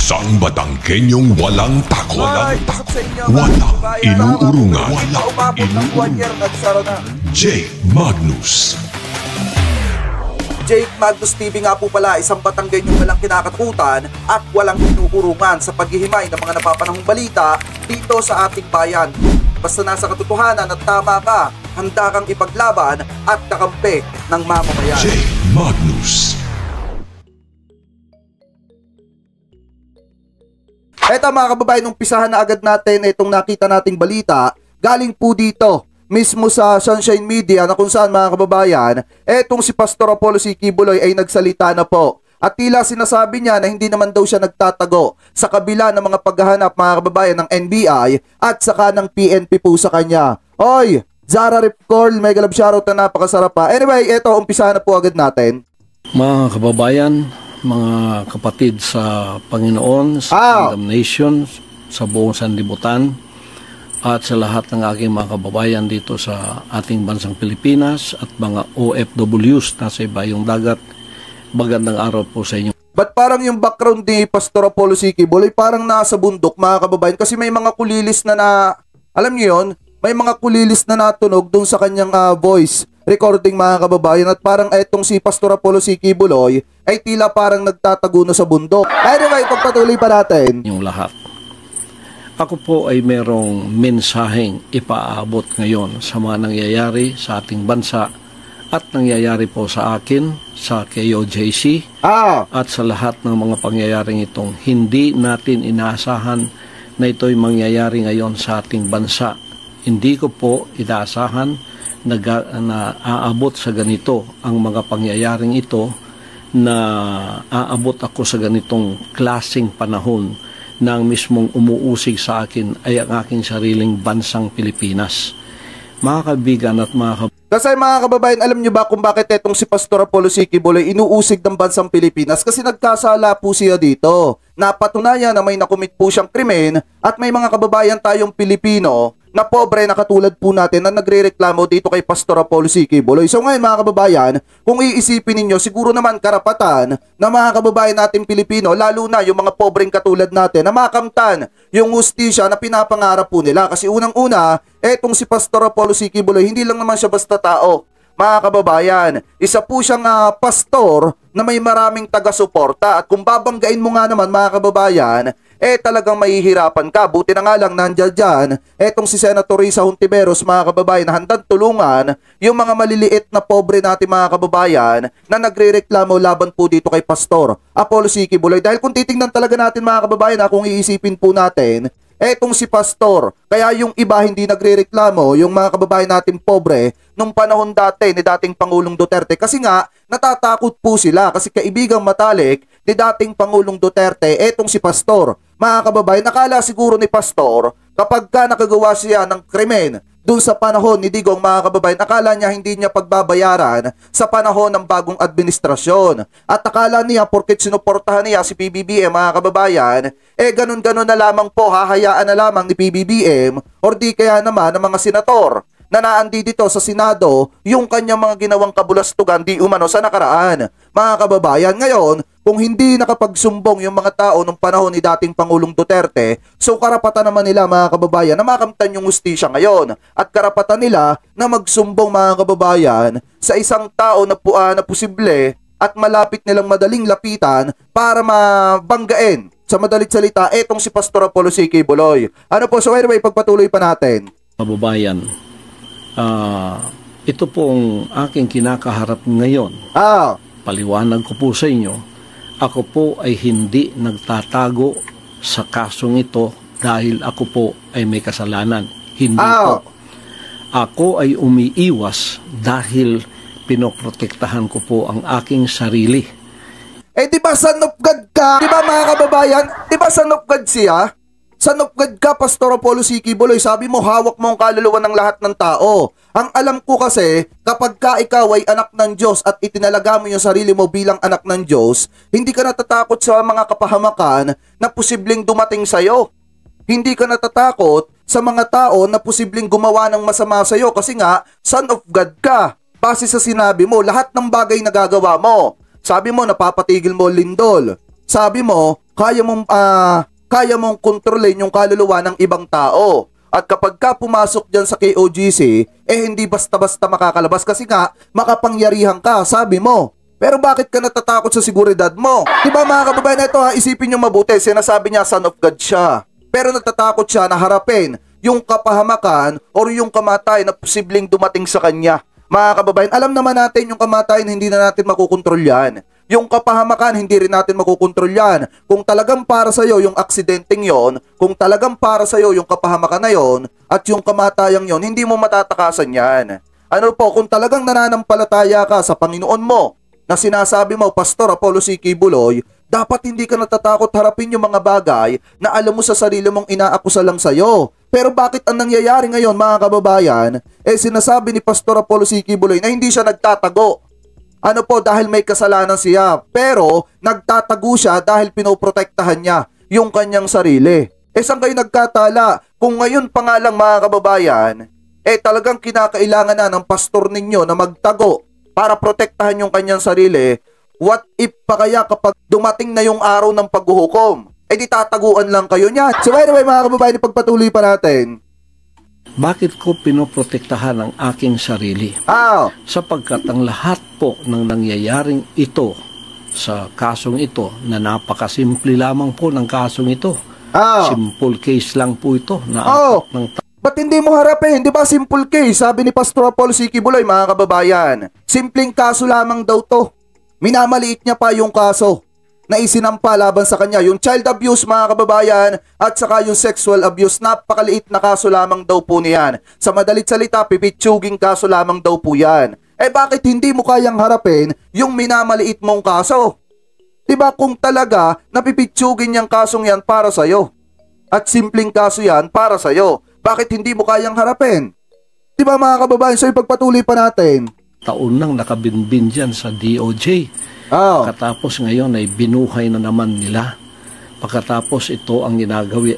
Isang Batangkenyong walang takot. Walang inuurungan. Jake Magnus. Jake Magnus TV nga po pala, isang Batangkenyong walang kinakatakutan at walang inuurungan sa paghihimay ng mga napapanahong balita dito sa ating bayan. Basta nasa katotohanan at tama ka, handa kang ipaglaban at kakampi ng mamamayan. Jake Magnus. Eto mga kababayan, umpisahan na agad natin itong nakita nating balita. Galing po dito, mismo sa Sunshine Media, na kung saan mga kababayan, etong si Pastor Apollo C. Quiboloy ay nagsalita na po. At tila sinasabi niya na hindi naman daw siya nagtatago sa kabila ng mga paghahanap mga kababayan ng NBI at saka ng PNP po sa kanya. Oy, Zara Ripcorl, mega love shoutout na napakasarap pa. Anyway, eto, umpisahan na po agad natin. Mga kababayan, mga kapatid sa Panginoon, sa Kingdom Nation, sa buong sanlibutan, at sa lahat ng aking mga kababayan dito sa ating bansang Pilipinas at mga OFWs na sa ibayong dagat, magandang araw po sa inyo. Ba't parang yung background ni Pastor Apollo C. Quiboloy parang nasa bundok mga kababayan, kasi may mga kulilis na alam niyo yun, may mga kulilis na natunog dun sa kanyang voice recording mga kababayan, at parang etong si Pastor Apollo C. Quiboloy ay tila parang nagtatago na sa bundok. Anyway, pagpatuloy pa natin. Yung lahat. Ako po ay merong mensaheng ipaabot ngayon sa mga nangyayari sa ating bansa at nangyayari po sa akin, sa KOJC, at sa lahat ng mga pangyayaring itong hindi natin inaasahan na ito'y mangyayari ngayon sa ating bansa. Hindi ko po inaasahan na aabot sa ganito ang mga pangyayaring ito, na aabot ako sa ganitong klaseng panahon na ang mismong umuusig sa akin ay ang aking sariling bansang Pilipinas. Mga kaibigan at mga Kasi mga kababayan, alam nyo ba kung bakit etong si Pastor Apollo C. Quiboloy inuusig ng bansang Pilipinas? Kasi nagkasala po siya dito. Napatunayan na may nakumit po siyang krimen at may mga kababayan tayong Pilipino na pobre na katulad po natin na nagrereklamo dito kay Pastor Apollo C. Quiboloy. So ngayon mga kababayan, kung iisipin ninyo, siguro naman karapatan na mga kababayan natin Pilipino, lalo na yung mga pobreng katulad natin, na makamtan yung hustisya na pinapangarap po nila. Kasi unang-una, etong si Pastor Apollo C. Quiboloy, hindi lang naman siya basta tao. Mga kababayan, isa po siyang pastor na may maraming taga-suporta, at kung babanggain mo nga naman mga kababayan, talagang mahihirapan ka. Buti na nga lang nandiyan dyan etong si Senator Risa Hontiveros mga kababayan, na handang tulungan yung mga maliliit na pobre natin mga kababayan na nagrereklamo laban po dito kay Pastor Apollo C. Quiboloy. Dahil kung titingnan talaga natin mga kababayan, kung iisipin po natin, etong si Pastor, kaya yung iba hindi nagrereklamo, yung mga kababayan natin pobre, nung panahon dati ni dating Pangulong Duterte, kasi nga natatakot po sila, kasi kaibigang matalik ni dating Pangulong Duterte, etong si Pastor. Mga kababayan, nakala siguro ni Pastor, kapag ka nakagawa siya ng krimen dun sa panahon ni Digong mga kababayan, akala niya hindi niya pagbabayaran sa panahon ng bagong administrasyon. At akala niya porket sinuportahan niya si PBBM mga kababayan, ganun-ganun na lamang po, hahayaan na lamang ni PBBM or di kaya naman ng mga senator na naandi dito sa Senado yung kanyang mga ginawang kabulastugan di umano sa nakaraan. Mga kababayan, ngayon, kung hindi nakapagsumbong yung mga tao nung panahon ni dating Pangulong Duterte, so karapatan naman nila mga kababayan na makamtan yung hustisya ngayon. At karapatan nila na magsumbong mga kababayan sa isang tao na posible at malapit nilang madaling lapitan para mabanggain sa madalit salita etong si Pastor Apollo C. Quiboloy. Ano po, so anyway, pagpatuloy pa natin. Kababayan, ito pong aking kinakaharap ngayon. Paliwanag ko po sa inyo, ako po ay hindi nagtatago sa kasong ito dahil ako po ay may kasalanan. Hindi po. Ako ay umiiwas dahil pinoprotektahan ko po ang aking sarili. Di ba son of God ka? Di ba mga kababayan? Di ba son of God siya? Son of God ka, Pastor Apollo C. Quiboloy. Sabi mo, hawak mo ang kaluluwa ng lahat ng tao. Ang alam ko kasi, kapag ka ikaw ay anak ng Diyos at itinalaga mo yung sarili mo bilang anak ng Diyos, hindi ka natatakot sa mga kapahamakan na posibleng dumating sa'yo. Hindi ka natatakot sa mga tao na posibleng gumawa ng masama sa'yo kasi nga, son of God ka. Base sa sinabi mo, lahat ng bagay na gagawa mo. Sabi mo, napapatigil mo lindol. Sabi mo, kaya mong kontrolin yung kaluluwa ng ibang tao. At kapag ka pumasok dyan sa KOJC, hindi basta-basta makakalabas kasi nga, makapangyarihan ka, sabi mo. Pero bakit ka natatakot sa seguridad mo? Diba mga kababayan, ito isipin nyo mabuti, sinasabi niya son of God siya. Pero natatakot siya na harapin yung kapahamakan or yung kamatayan na posibleng dumating sa kanya. Mga kababayan, alam naman natin yung kamatayan, hindi na natin makukontrol yan. Yung kapahamakan, hindi rin natin makukontrol yan. Kung talagang para sa'yo yung aksidenteng yon, kung talagang para sa'yo yung kapahamakan na yon, at yung kamatayang yon, hindi mo matatakasan yan. Ano po, kung talagang nananampalataya ka sa Panginoon mo, na sinasabi mo, Pastor Apollo C. Quiboloy, dapat hindi ka natatakot harapin yung mga bagay na alam mo sa sarili mong inaakusa lang sa'yo. Pero bakit ang nangyayari ngayon mga kababayan, sinasabi ni Pastor Apollo C. Quiboloy na hindi siya nagtatago. Ano po, dahil may kasalanan siya. Pero nagtatago siya dahil pinoprotektahan niya yung kanyang sarili. Saan kayo nagkatala? Kung ngayon pa nga lang mga kababayan, talagang kinakailangan na ng pastor ninyo na magtago para protektahan yung kanyang sarili. What if pa kaya kapag dumating na yung araw ng paghuhukom? Di tataguan lang kayo niyan. So anyway mga kababayan, ipagpatuloy pa natin. Bakit ko pinoprotektahan ang aking sarili? Sapagkat ang lahat po ng nangyayaring ito sa kasong ito na napakasimple lamang po ng kasong ito. Simple case lang po ito na ba't hindi mo harapin? Di ba simple case? Sabi ni Pastor Apollo C. Quiboloy mga kababayan. Simpleng kaso lamang daw to. Minamaliit niya pa yung kaso na isinampa laban sa kanya. Yung child abuse mga kababayan at saka yung sexual abuse, napakaliit na kaso lamang daw po niyan. Sa madalit salita, pipitsuging kaso lamang daw po yan. Bakit hindi mo kayang harapin yung minamaliit mong kaso? Diba kung talaga napipitsugin yung kasong yan para sa'yo at simpleng kaso yan para sa'yo, bakit hindi mo kayang harapin? Diba mga kababayan, so ipagpatuloy pa natin. Taon nang nakabinbin dyan sa DOJ. Pagkatapos ngayon ay binuhay na naman nila. Pagkatapos ito ang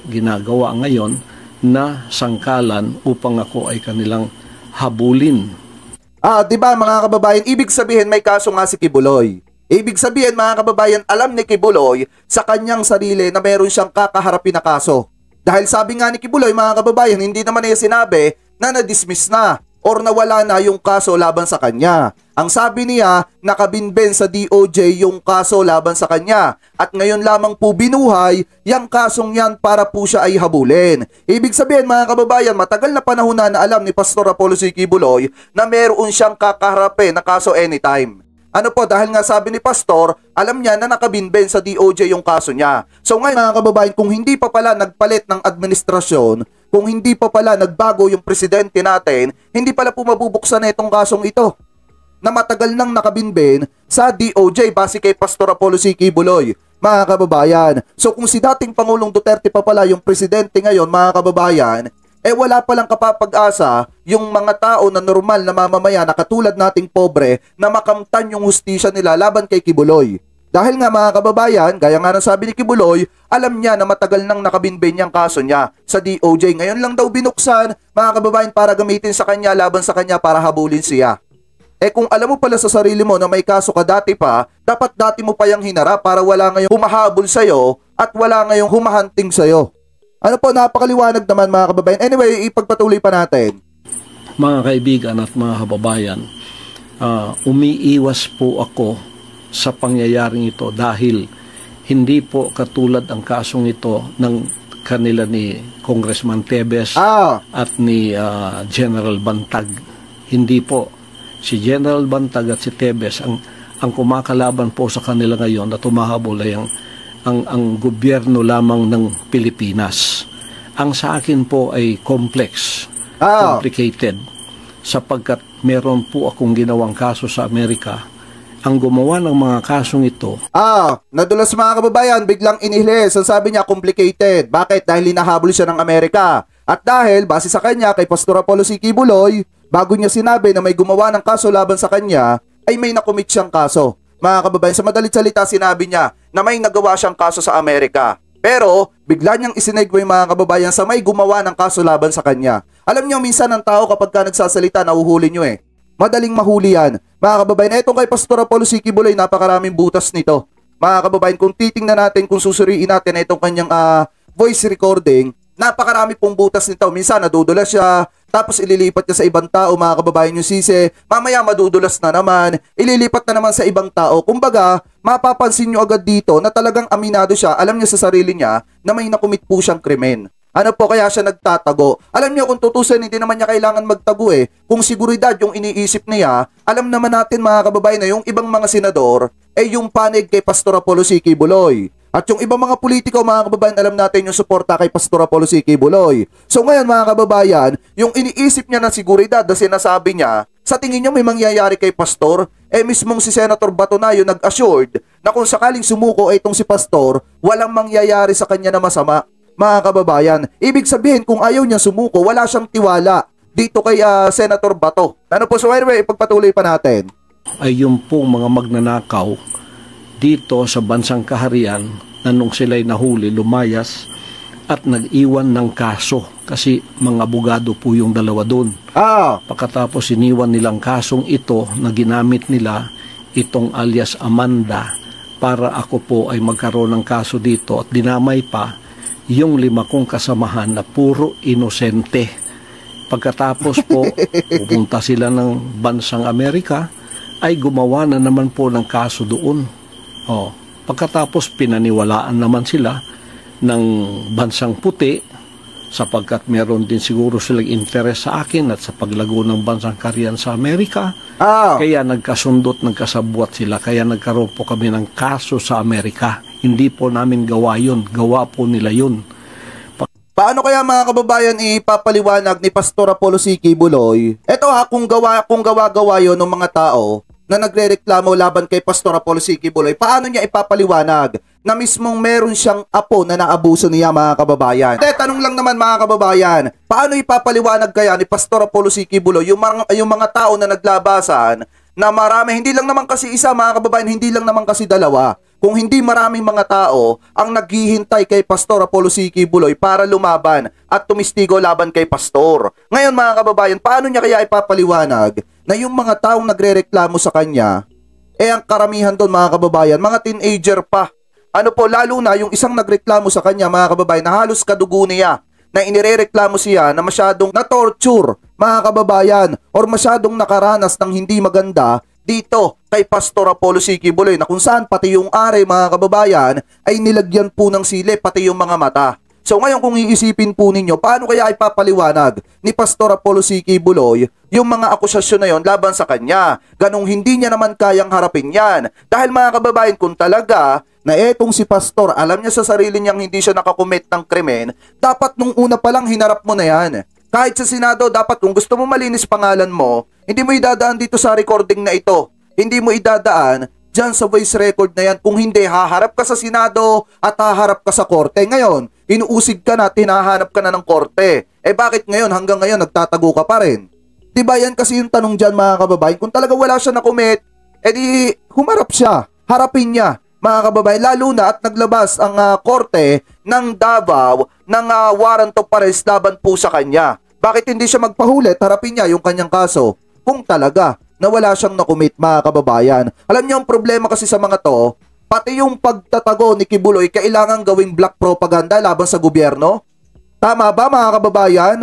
ginagawa ngayon na sangkalan upang ako ay kanilang habulin. Diba mga kababayan, ibig sabihin may kaso nga si Quiboloy. Ibig sabihin mga kababayan, alam ni Quiboloy sa kanyang sarili na meron siyang kakaharapin na kaso. Dahil sabi nga ni Quiboloy mga kababayan, hindi naman niya sinabi na na-dismiss na or nawala na yung kaso laban sa kanya. Ang sabi niya, nakabinben sa DOJ yung kaso laban sa kanya at ngayon lamang po binuhay yung kasong yan para po siya ay habulin. Ibig sabihin mga kababayan, matagal na panahon na alam ni Pastor Apollo C. Quiboloy na meron siyang kakaharapin na kaso anytime. Ano po, dahil nga sabi ni Pastor, alam niya na nakabinben sa DOJ yung kaso niya. So ngayon mga kababayan, kung hindi pa pala nagpalit ng administrasyon, kung hindi pa pala nagbago yung presidente natin, hindi pala po mabubuksan na itong kasong ito na matagal nang nakabinben sa DOJ base kay Pastor Apollo C. Quiboloy, mga kababayan. So kung si dating Pangulong Duterte pa pala yung presidente ngayon, mga kababayan, wala palang kapapag-asa yung mga tao na normal na mamamayan na katulad nating pobre na makamtan yung hustisya nila laban kay Quiboloy. Dahil nga mga kababayan, gaya nga ng sabi ni Quiboloy, alam niya na matagal nang nakabinben yung kaso niya sa DOJ. Ngayon lang daw binuksan, mga kababayan, para gamitin sa kanya, laban sa kanya para habulin siya. Kung alam mo pala sa sarili mo na may kaso ka dati pa, dapat dati mo pa yung hinarap para wala ngayong humahabol sa'yo at wala ngayong humahanting sa'yo. Ano po, napakaliwanag naman mga kababayan. Anyway, ipagpatuloy pa natin. Mga kaibigan at mga kababayan, umiiwas po ako sa pangyayaring ito dahil hindi po katulad ang kasong ito ng kanila ni Congressman Tebes at ni General Bantag. Hindi po. Si General Bantag at si Tebes ang kumakalaban po sa kanila ngayon na tumahabol ay ang gobyerno lamang ng Pilipinas. Ang sa akin po ay complex, complicated, sapagkat meron po akong ginawang kaso sa Amerika. Ang gumawa ng mga kasong ito. Nadulas mga kababayan, biglang inihilis. Ang sabi niya, complicated. Bakit? Dahil hinahabol siya ng Amerika. At dahil, base sa kanya, kay Pastor Apollo C. Quiboloy, bago niya sinabi na may gumawa ng kaso laban sa kanya, ay may nakomit siyang kaso. Mga kababayan, sa madalit salita, sinabi niya na may nagawa siyang kaso sa Amerika. Pero, bigla niyang isinegue mga kababayan sa may gumawa ng kaso laban sa kanya. Alam niyo, minsan ang tao kapag ka nagsasalita, nahuhuli niyo Madaling mahuli yan. Mga kababayan, etong kay Pastor Apollo C. Quiboloy, napakaraming butas nito. mga kababayan, kung titingnan natin, kung susuriin natin itong kanyang voice recording, napakarami pong butas nito. Minsan nadudulas siya, tapos ililipat niya sa ibang tao, mga kababayan, yung sisi. Mamaya madudulas na naman, ililipat na naman sa ibang tao. Kumbaga, mapapansin nyo agad dito na talagang aminado siya, alam niya sa sarili niya na may nakumit po siyang krimen. Ano po kaya siya nagtatago? Alam niyo kung tutusin, hindi naman niya kailangan magtago eh. Kung seguridad yung iniisip niya, alam naman natin mga kababayan na yung ibang mga senador ay yung panig kay Pastor Apollo C. Quiboloy. At yung ibang mga politiko, mga kababayan, alam natin yung suporta kay Pastor Apollo C. Quiboloy. So ngayon mga kababayan, yung iniisip niya na seguridad na sinasabi niya, sa tingin niya may mangyayari kay Pastor, mismong si Senator Bato na yung nag-assured na kung sakaling sumuko ay itong si Pastor, walang mangyayari sa kanya na masama. Mga kababayan, ibig sabihin kung ayaw niya sumuko, wala siyang tiwala dito kay Senator Bato. Ano po, so anyway, ipagpatuloy pa natin. Ay yung pong mga magnanakaw dito sa bansang kaharian na nung sila'y nahuli, lumayas at nag-iwan ng kaso kasi mga abogado po yung dalawa doon. Pagkatapos iniwan nilang kasong ito na ginamit nila itong alias Amanda para ako po ay magkaroon ng kaso dito at dinamay pa yung 5 kong kasamahan na puro inosente. Pagkatapos po, pupunta sila ng bansang Amerika, ay gumawa na naman po ng kaso doon. Pagkatapos pinaniwalaan naman sila ng bansang puti, sapagkat meron din siguro silang interes sa akin at sa paglago ng bansang kaharian sa Amerika. Kaya nagkasundot, nagkasabwat sila, kaya nagkaroon po kami ng kaso sa Amerika. Hindi po namin gawa yun, gawa po nila yun. Paano kaya mga kababayan ipapaliwanag ni Pastor Apollo C. Quiboloy? Eto kung gawa-gawa yun ng mga tao na nagrereklamo laban kay Pastor Apollo C. Quiboloy, paano niya ipapaliwanag na mismong meron siyang apo na naabuso niya, mga kababayan? Tanong lang naman mga kababayan, paano ipapaliwanag kaya ni Pastor Apollo C. Quiboloy yung mga tao na naglabasan na marami, hindi lang naman kasi isa, mga kababayan, hindi lang naman kasi dalawa. Kung hindi maraming mga tao ang naghihintay kay Pastor Apollo C. Quiboloy para lumaban at tumistigo laban kay Pastor. Ngayon mga kababayan, paano niya kaya ipapaliwanag na yung mga taong nagrereklamo sa kanya, ang karamihan doon mga kababayan, mga teenager pa. Ano po, lalo na yung isang nagreklamo sa kanya, mga kababayan, na halos kadugo niya, na inirereklamo siya na masyadong na-torture, mga kababayan, or masyadong nakaranas ng hindi maganda dito kay Pastor Apollo C. Quiboloy, na kung saan pati yung ari, mga kababayan, ay nilagyan po ng sili, pati yung mga mata. So ngayon kung iisipin po ninyo, paano kaya ipapaliwanag ni Pastor Apollo C. Quiboloy yung mga akusasyon na yon laban sa kanya? Ganong hindi niya naman kayang harapin yan. Dahil mga kababayan, kung talaga na etong si Pastor, alam niya sa sarili niyang hindi siya nakakomit ng krimen, dapat nung una pa lang hinarap mo na yan. Kahit sa Senado, dapat kung gusto mo malinis pangalan mo, hindi mo idadaan dito sa recording na ito. Hindi mo idadaan dyan sa voice record na yan. Kung hindi, haharap ka sa Senado at haharap ka sa korte. Ngayon, inuusig ka na, tinahanap ka na ng korte. Bakit ngayon, hanggang ngayon, nagtatago ka pa rin? Diba yan kasi yung tanong dyan, mga kababayan? Kung talaga wala siya na-commit, di humarap siya. Harapin niya, mga kababayan. Lalo na at naglabas ang korte ng Davao ng warrant of arrest laban po sa kanya. Bakit hindi siya magpahulit? Harapin niya yung kanyang kaso. Kung talaga na wala siyang nakumit, mga kababayan. Alam niyo ang problema kasi sa mga to, pati yung pagtatago ni Quiboloy kailangan gawing black propaganda laban sa gobyerno. Tama ba, mga kababayan?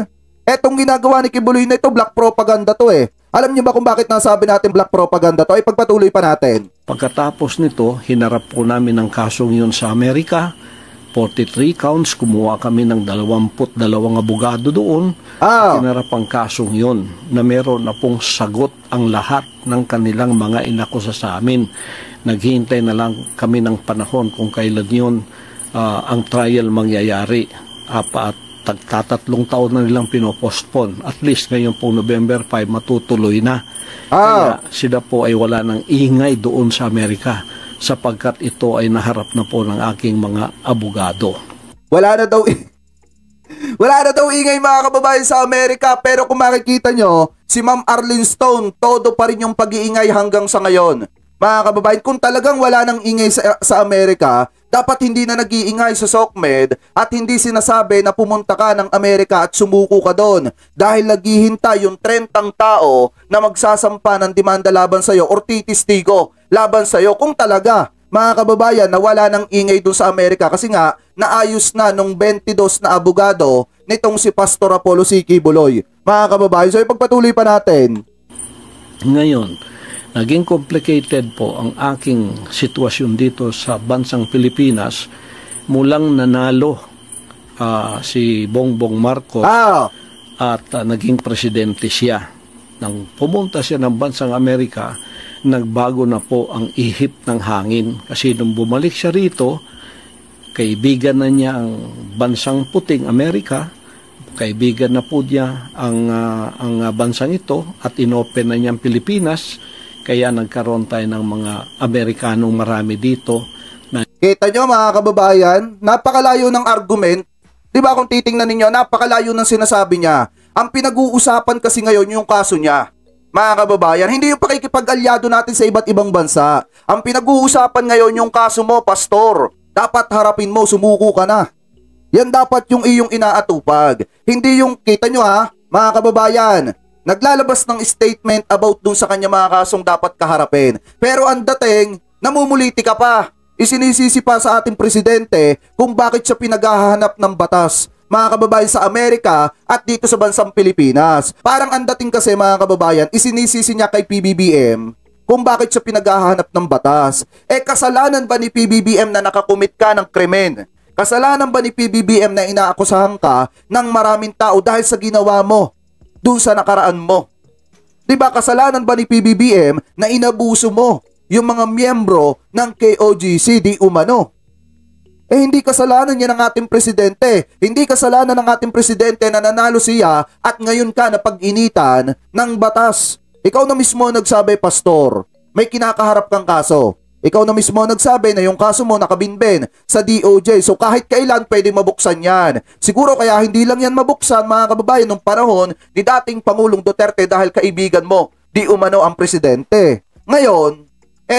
Etong ginagawa ni Quiboloy na ito, black propaganda to eh. Alam niyo ba kung bakit nasabi natin black propaganda to? Ay pagpatuloy pa natin. Pagkatapos nito, hinarap po namin ang kasong yun sa Amerika. 43 counts, kumuha kami ng 22 abogado doon. Hinarap ang kasong yun na meron na pong sagot ang lahat ng kanilang mga inakusa sa amin. Naghihintay na lang kami ng panahon kung kailan yun ang trial mangyayari. At tagtatatlong taon na nilang pinopostpone. At least ngayon po November 5 matutuloy na. Kaya sila po ay wala ng ingay doon sa Amerika, sapagkat ito ay naharap na po ng aking mga abogado. Wala na daw ingay, mga kababayan, sa Amerika. Pero kung makikita nyo, si Ma'am Arlene Stone, todo pa rin yung pag-iingay hanggang sa ngayon. Mga kababayan, kung talagang wala nang ingay sa Amerika, dapat hindi na nag-iingay sa SOCMED at hindi sinasabi na pumunta ka ng Amerika at sumuko ka doon dahil naghihintay yung 30 tao na magsasampa ng demanda laban sa'yo or titistigo laban sa'yo kung talaga mga kababayan, na wala ng ingay dun sa Amerika kasi nga naayos na nung 22 na abogado nitong si Pastor Apollo C. Quiboloy. Mga kababayan, so ipagpatuloy pa natin. Ngayon, naging complicated po ang aking sitwasyon dito sa bansang Pilipinas mulang nanalo si Bongbong Marcos at naging presidente siya. Nang pumunta siya ng bansang Amerika, nagbago na po ang ihip ng hangin kasi nung bumalik siya rito, kaibigan na niya ang bansang puting Amerika, kaibigan na po niya ang bansang ito at inopen na niya ang Pilipinas, kaya nagkaroon tayo ng mga Amerikanong marami dito. Kita nyo mga kababayan, napakalayo ng argument. Di ba kung titingnan ninyo, napakalayo ng sinasabi niya. Ang pinag-uusapan kasi ngayon yung kaso niya. Mga kababayan, hindi yung pakikipag-alyado natin sa iba't ibang bansa. Ang pinag-uusapan ngayon yung kaso mo, pastor. Dapat harapin mo, sumuko ka na. Yan dapat yung iyong inaatupag. Hindi yung, kita nyo ha, mga kababayan, naglalabas ng statement about dun sa kanya mga kasong dapat kaharapin. Pero ang dating, namumuliti ka pa. Isinisisi pa sa ating presidente kung bakit siya pinaghahanap ng batas. Mga kababayan sa Amerika at dito sa bansang Pilipinas. Parang ang dating kasi mga kababayan, isinisisi niya kay PBBM kung bakit siya pinaghahanap ng batas. Kasalanan ba ni PBBM na nakakumit ka ng krimen? Kasalanan ba ni PBBM na inaakusahan ka ng maraming tao dahil sa ginawa mo dun sa nakaraan mo? Diba kasalanan ba ni PBBM na inabuso mo yung mga miyembro ng KOJC di umano? Hindi kasalanan niya ng ating presidente. Hindi kasalanan ng ating presidente na nanalo siya at ngayon ka na pag-initan ng batas. Ikaw na mismo nagsabi, pastor, may kinakaharap kang kaso. Ikaw na mismo nagsabi na yung kaso mo nakabinben sa DOJ. So kahit kailan pwede mabuksan yan. Siguro kaya hindi lang yan mabuksan mga kababayan nung panahon ni dating Pangulong Duterte dahil kaibigan mo, di umano ang presidente. Ngayon,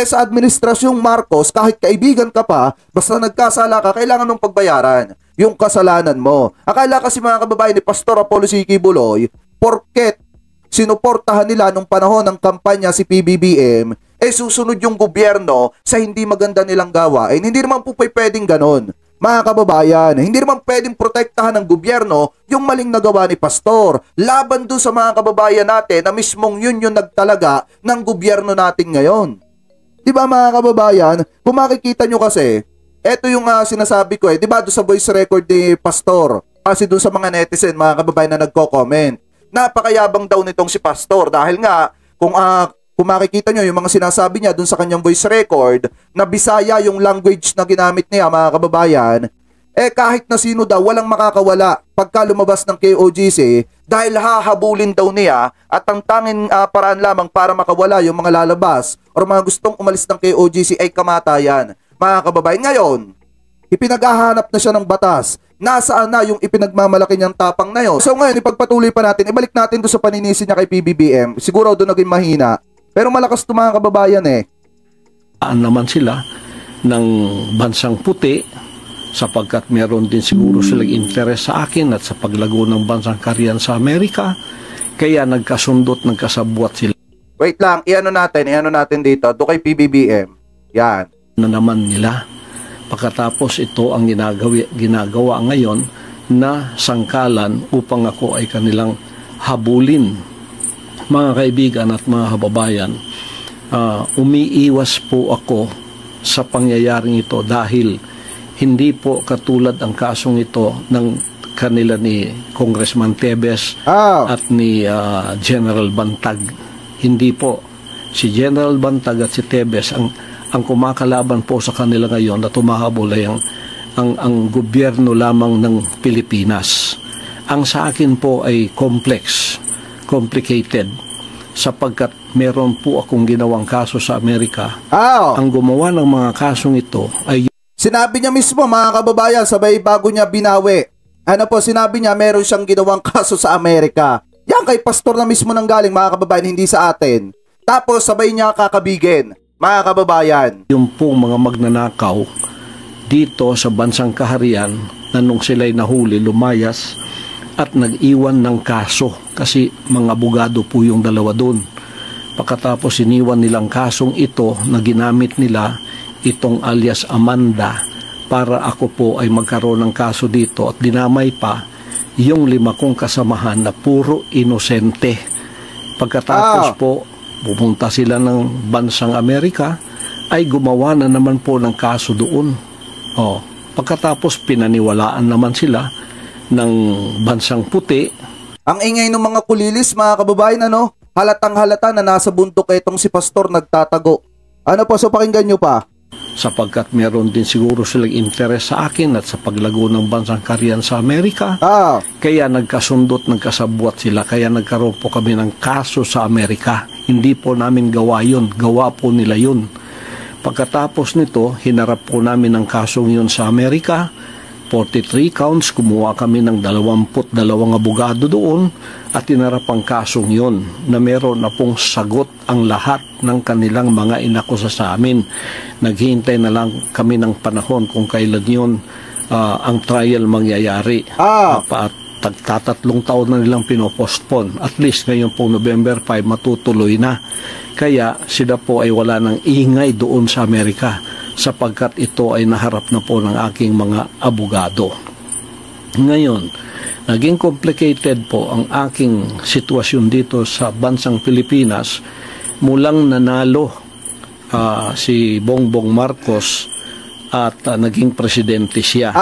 sa administrasyong Marcos, kahit kaibigan ka pa, basta nagkasala ka, kailangan mong pagbayaran yung kasalanan mo. Akala kasi mga kababayan ni Pastor Apollo C. Quiboloy, porket sinuportahan nila nung panahon ng kampanya si PBBM, susunod yung gobyerno sa hindi maganda nilang gawain. Hindi naman po pwedeng ganon. Mga kababayan, hindi naman pwedeng protektahan ng gobyerno yung maling nagawa ni Pastor. Laban doon sa mga kababayan natin na mismong yun yung nagtalaga ng gobyerno natin ngayon. Diba mga kababayan, kung makikita nyo kasi, eto yung sinasabi ko diba doon sa voice record ni Pastor, kasi doon sa mga netizen, mga kababayan na nagko-comment, napakayabang daw nitong si Pastor dahil nga, kung makikita nyo yung mga sinasabi niya doon sa kanyang voice record, na Bisaya yung language na ginamit niya mga kababayan, kahit na sino daw, walang makakawala pagka lumabas ng KOJC dahil hahabulin daw niya at ang tanging paraan lamang para makawala yung mga lalabas o mga gustong umalis ng KOJC ay kamatayan. Mga kababayan, ngayon, ipinaghahanap na siya ng batas. Nasaan na yung ipinagmamalaki niyang tapang na yun? So ngayon, ipagpatuloy pa natin, ibalik natin doon sa paninisi niya kay PBBM. Siguro doon naging mahina. Pero malakas ito mga kababayan naman sila ng bansang puti, sapagkat meron din siguro silang interes sa akin at sa paglago ng bansang Korean sa Amerika, kaya nagkasundot, nagkasabwat sila. Wait lang, iano natin dito, doon kay PBBM. Yan. Na naman nila. Pagkatapos ito ang ginagawa ngayon na sangkalan upang ako ay kanilang habulin. Mga kaibigan at mga kababayan, umiiwas po ako sa pangyayaring ito dahil hindi po katulad ang kasong ito ng kanila ni Congressman Tebes at ni General Bantag. Hindi po. Si General Bantag at si Tebes ang kumakalaban po sa kanila ngayon na tumahabol ay ang gobyerno lamang ng Pilipinas. Ang sa akin po ay complicated sapagkat meron po akong ginawang kaso sa Amerika. Ang gumawa ng mga kasong ito ay sinabi niya mismo mga kababayan, sabay bago niya binawi. Sinabi niya meron siyang ginawang kaso sa Amerika. Yan kay pastor na mismo nang galing mga kababayan, hindi sa atin. Tapos sabay niya kakabigin, mga kababayan. Yung pong mga magnanakaw dito sa bansang kaharian na nung sila'y nahuli, lumayas at nag-iwan ng kaso kasi mga abogado po yung dalawa doon. Pagkatapos iniwan nilang kasong ito na ginamit nila, itong alias Amanda para ako po ay magkaroon ng kaso dito at dinamay pa yung 5 kong kasamahan na puro inosente. Pagkatapos po, pumunta sila ng bansang Amerika, ay gumawa na naman po ng kaso doon. Pagkatapos pinaniwalaan naman sila ng bansang puti. Ang ingay ng mga kulilis, mga kababayan, ano? Halatang halata na nasa bundok itong si Pastor nagtatago. Ano po, so pakinggan nyo pa. Sapagkat meron din siguro silang interes sa akin at sa paglago ng bansang Korean sa Amerika. Kaya nagkasundot, nagkasabwat sila. Kaya nagkaroon po kami ng kaso sa Amerika. Hindi po namin gawa yun. Gawa po nila yun. Pagkatapos nito, hinarap po namin ang kasong yun sa Amerika. 43 counts, kumuha kami ng 22 abogado doon at hinarap ang kasong yun na meron na pong sagot ang lahat ng kanilang mga inakusa sa amin. Naghihintay na lang kami ng panahon kung kailan yun ang trial mangyayari. At tagtatatlong taon na nilang pinopostpone. At least ngayon pong November 5 matutuloy na. Kaya sila po ay wala ng ingay doon sa Amerika sapagkat ito ay naharap na po ng aking mga abogado. Ngayon, naging complicated po ang aking sitwasyon dito sa bansang Pilipinas mulang nanalo si Bongbong Marcos at naging presidente siya.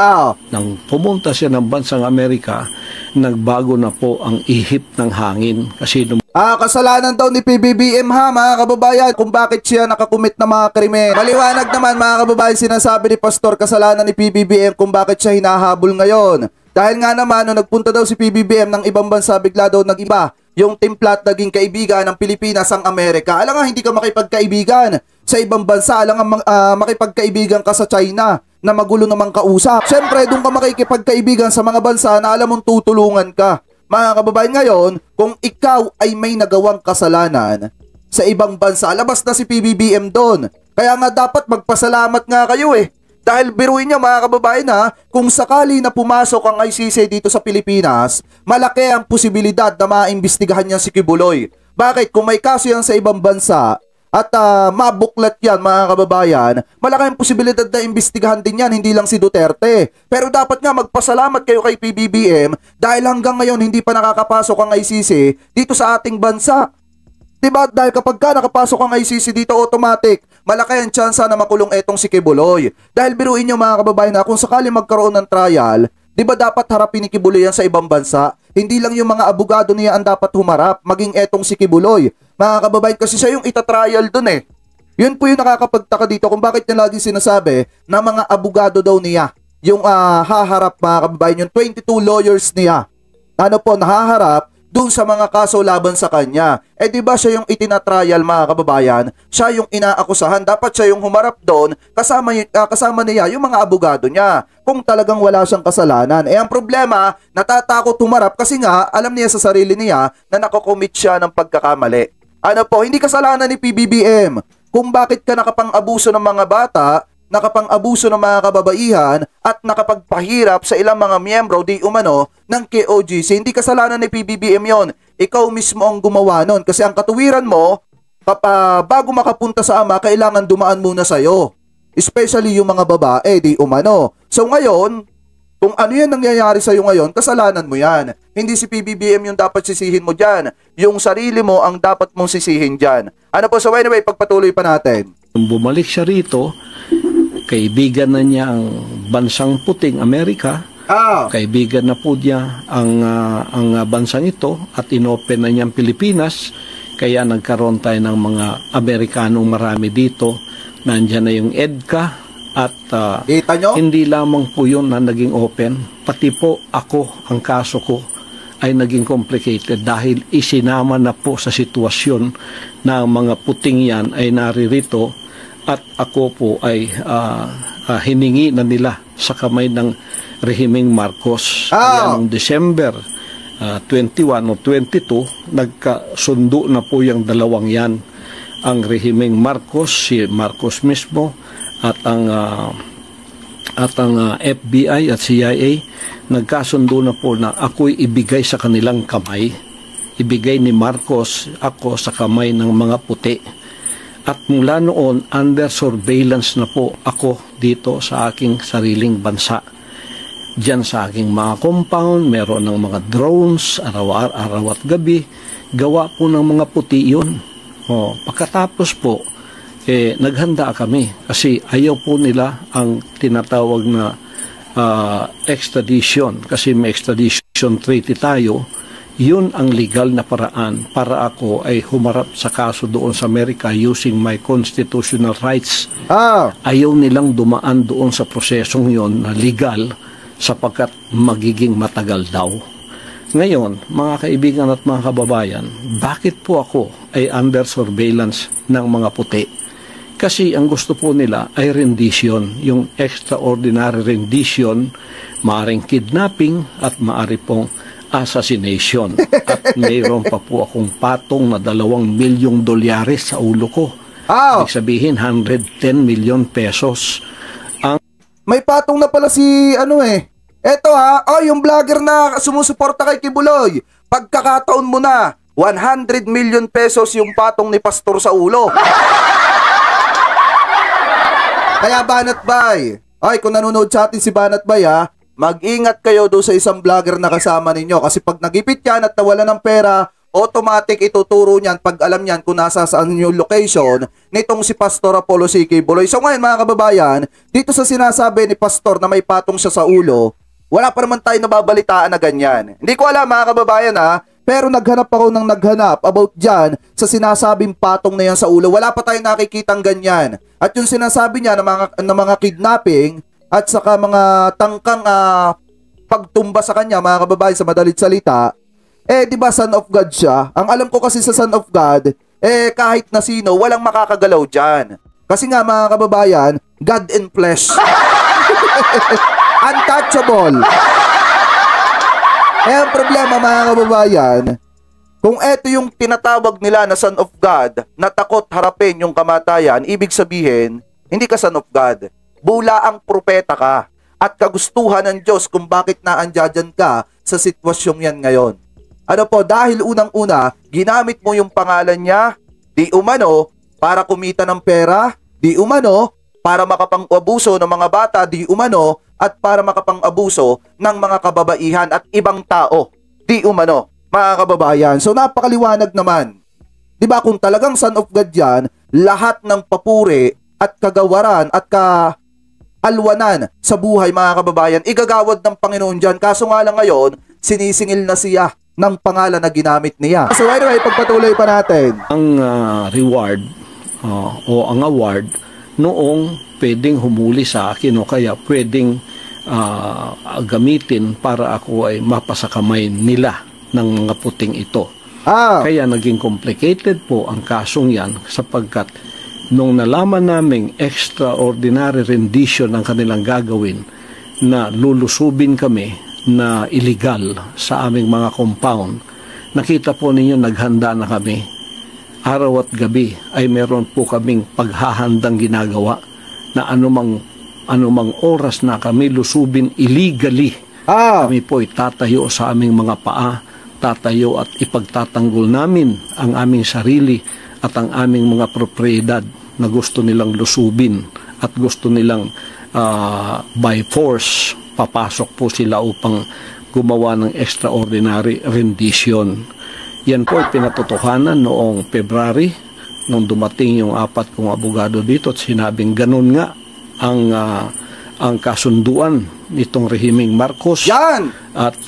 Nang pumunta siya ng bansang Amerika, nagbago na po ang ihip ng hangin kasi kasalanan daw ni PBBM mga kababayan kung bakit siya nakakumit ng mga krimen. Maliwanag naman mga kababayan, sinasabi ni Pastor kasalanan ni PBBM kung bakit siya hinahabol ngayon. Dahil nga naman nung nagpunta daw si PBBM ng ibang bansa, bigla daw nag-iba yung timpla at naging kaibigan ng Pilipinas ang Amerika. Alam nga hindi ka makipagkaibigan sa ibang bansa, alam nga makipagkaibigan ka sa China na magulo namang kausap. Siyempre doon ka makikipagkaibigan sa mga bansa na alam mong tutulungan ka. Mga kababayan, ngayon, kung ikaw ay may nagawang kasalanan sa ibang bansa, labas na si PBBM doon. Kaya nga dapat magpasalamat nga kayo Dahil biruin niyo mga kababayan kung sakali na pumasok ang ICC dito sa Pilipinas, malaki ang posibilidad na maimbestigahan niya si Kibuloy. Bakit? Kung may kaso yan sa ibang bansa, at mabuklat yan mga kababayan, malaki ang posibilidad na imbestigahan din yan, hindi lang si Duterte. Pero dapat nga magpasalamat kayo kay PBBM dahil hanggang ngayon hindi pa nakakapasok ang ICC dito sa ating bansa. Diba? Dahil kapag ka nakapasok ang ICC dito, automatic, malaki ang tsansa na makulong etong si Kibuloy. Dahil biruin nyo mga kababayan kung sakali magkaroon ng trial, diba dapat harapin ni Kibuloy yan sa ibang bansa? Hindi lang yung mga abogado niya ang dapat humarap, maging etong si Kibuloy. Mga kababayan, kasi siya yung itatrial dun Yun po yung nakakapagtaka dito kung bakit niya lagi sinasabi na mga abogado daw niya yung haharap mga kababayan, yung 22 lawyers niya. Ano po, nahaharap dun sa mga kaso laban sa kanya. Diba siya yung itinatrial mga kababayan? Siya yung inaakusahan. Dapat siya yung humarap doon kasama niya yung mga abogado niya. Kung talagang wala siyang kasalanan. Ang problema, natatakot humarap kasi nga alam niya sa sarili niya na nakocommit siya ng pagkakamali. Ano po, hindi kasalanan ni PBBM kung bakit ka nakapang-abuso ng mga bata, nakapang-abuso ng mga kababaihan at nakapagpahirap sa ilang mga miyembro di umano ng KOJC. Hindi kasalanan ni PBBM yon. Ikaw mismo ang gumawa nun kasi ang katuwiran mo, bago makapunta sa ama, kailangan dumaan muna sa'yo. Especially yung mga babae di umano. So ngayon, kung ano yan nangyayari sa'yo ngayon, kasalanan mo yan. Hindi si PBBM yung dapat sisihin mo dyan. Yung sarili mo ang dapat mong sisihin dyan. Ano po, so anyway, pagpatuloy pa natin. Bumalik siya rito, kaibigan na niya ang bansang puting Amerika. Kaibigan na po niya ang bansang ito at inopen na niya ang Pilipinas. Kaya nagkaroon tayo ng mga Amerikanong marami dito. Nandiyan na yung EDCA. At hindi lamang po yun na naging open, pati po ako, ang kaso ko ay naging complicated dahil isinama na po sa sitwasyon na ang mga puting yan ay naririto at ako po ay hiningi na nila sa kamay ng rehimeng Marcos. Kaya noong December 21 o 22, nagkasundo na po yung dalawang yan. Ang rehimeng Marcos, si Marcos mismo, at ang FBI at CIA nagkasundo na po na ako'y ibigay sa kanilang kamay. Ibigay ni Marcos ako sa kamay ng mga puti. At mula noon, under surveillance na po ako dito sa aking sariling bansa. Diyan sa aking mga compound, meron ng mga drones, araw at gabi. Gawa po ng mga puti yun. Pagkatapos po, naghanda kami kasi ayaw po nila ang tinatawag na extradition. Kasi may extradition treaty tayo. Yun ang legal na paraan para ako ay humarap sa kaso doon sa Amerika using my constitutional rights. Ayaw nilang dumaan doon sa prosesong yon na legal sapagkat magiging matagal daw. Ngayon, mga kaibigan at mga kababayan, bakit po ako ay under surveillance ng mga puti? Kasi ang gusto po nila ay rendition, yung extraordinary rendition, maaring kidnapping at maari pong assassination. At mayroon pa po akong patong na $2 milyong sa ulo ko. Ibig sabihin, 110 million pesos. May patong na pala si Eto yung vlogger na sumusuporta kay Kibuloy. Pagkakataon mo na, 100 million pesos yung patong ni Pastor sa ulo. Kaya Banat Bay, kung nanonood sa atin si Banat Bay mag-ingat kayo doon sa isang vlogger na kasama ninyo kasi pag nagipit yan at nawala ng pera, automatic ituturo niyan pag alam niyan kung nasa saan yung location nitong si Pastor Apollo C. Kibuloy. So ngayon mga kababayan, dito sa sinasabi ni Pastor na may patong siya sa ulo, wala pa naman tayo nababalitaan na ganyan. Hindi ko alam mga kababayan pero naghanap ako ng naghanap about dyan sa sinasabing patong na yan sa ulo. Wala pa tayong nakikitang ganyan. At yung sinasabi niya na mga kidnapping at saka mga tangkang pagtumba sa kanya, mga kababayan, sa madalit salita, di ba son of God siya? Ang alam ko kasi sa son of God, kahit na sino, walang makakagalaw dyan. Kasi nga, mga kababayan, God in flesh. Untouchable. Ang problema, mga kababayan, kung eto yung tinatawag nila na son of God, na takot harapin yung kamatayan, ibig sabihin, hindi ka son of God. Bula ang propeta ka at kagustuhan ng Diyos kung bakit naandyan ka sa sitwasyong yan ngayon. Dahil unang-una, ginamit mo yung pangalan niya, di umano, para kumita ng pera, di umano, para makapang-abuso ng mga bata, di umano, at para makapang-abuso ng mga kababaihan at ibang tao, di umano, mga kababayan. So napakaliwanag naman. Di ba kung talagang son of God yan, lahat ng papuri at kagawaran at alwanan sa buhay, mga kababayan, igagawad ng Panginoon dyan. Kaso nga lang ngayon, sinisingil na siya ng pangalan na ginamit niya. So anyway, pagpatuloy pa natin. Ang reward o ang award noong pwedeng humuli sa akin o kaya pwedeng gamitin para ako ay mapasakamay nila ng mga puting ito. Kaya naging complicated po ang kasong yan sapagkat nung nalaman naming extraordinary rendition ang kanilang gagawin na lulusubin kami na illegal sa aming mga compound, nakita po ninyo naghanda na kami. Araw at gabi ay meron po kaming paghahandang ginagawa na anumang oras na kami lusubin illegally. Kami po ay tatayo sa aming mga paa, tatayo at ipagtatanggol namin ang aming sarili at ang aming mga propriedad na gusto nilang lusubin at gusto nilang by force papasok po sila upang gumawa ng extraordinary rendition. Yan po ay pinatotohanan noong February nung dumating yung 4 kong abogado dito at sinabing ganun nga ang kasunduan nitong rehimeng Marcos yan! At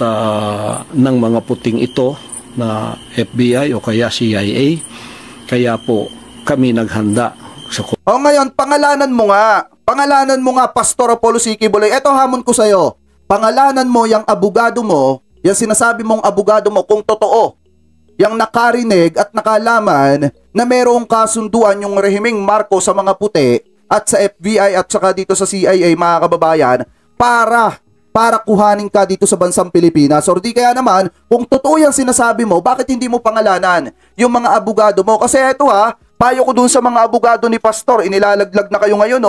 ng mga puting ito na FBI o kaya CIA. Kaya po kami naghanda. Ngayon, pangalanan mo nga, Pastor Apollo C. Kibuloy. Eto hamon ko sa'yo. Pangalanan mo yung abogado mo, yung sinasabi mong abogado mo kung totoo. Yung nakarinig at nakalaman na merong kasunduan yung rehimeng Marcos sa mga puti at sa FBI at saka dito sa CIA, mga kababayan, para kuhanin ka dito sa bansang Pilipinas. Or di kaya naman, kung totoo yung sinasabi mo, bakit hindi mo pangalanan yung mga abogado mo? Kasi eto payo ko dun sa mga abogado ni Pastor, inilalaglag na kayo ngayon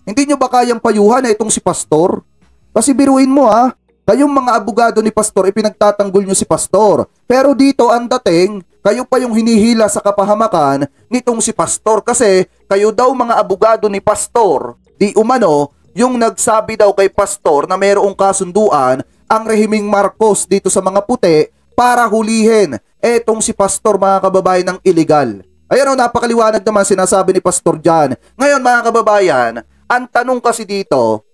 Hindi nyo ba kayang payuhan na itong si Pastor? Kasi biruin mo Kayong mga abogado ni Pastor, ipinagtatanggol nyo si Pastor. Pero dito ang dating, kayo pa yung hinihila sa kapahamakan nitong si Pastor. Kasi kayo daw mga abogado ni Pastor, di umano, yung nagsabi daw kay Pastor na mayroong kasunduan ang rehimeng Marcos dito sa mga puti para hulihin etong si Pastor, mga kababayan, ng illegal. Ayan o, napakaliwanag naman sinasabi ni Pastor dyan. Ngayon mga kababayan, ang tanong kasi dito,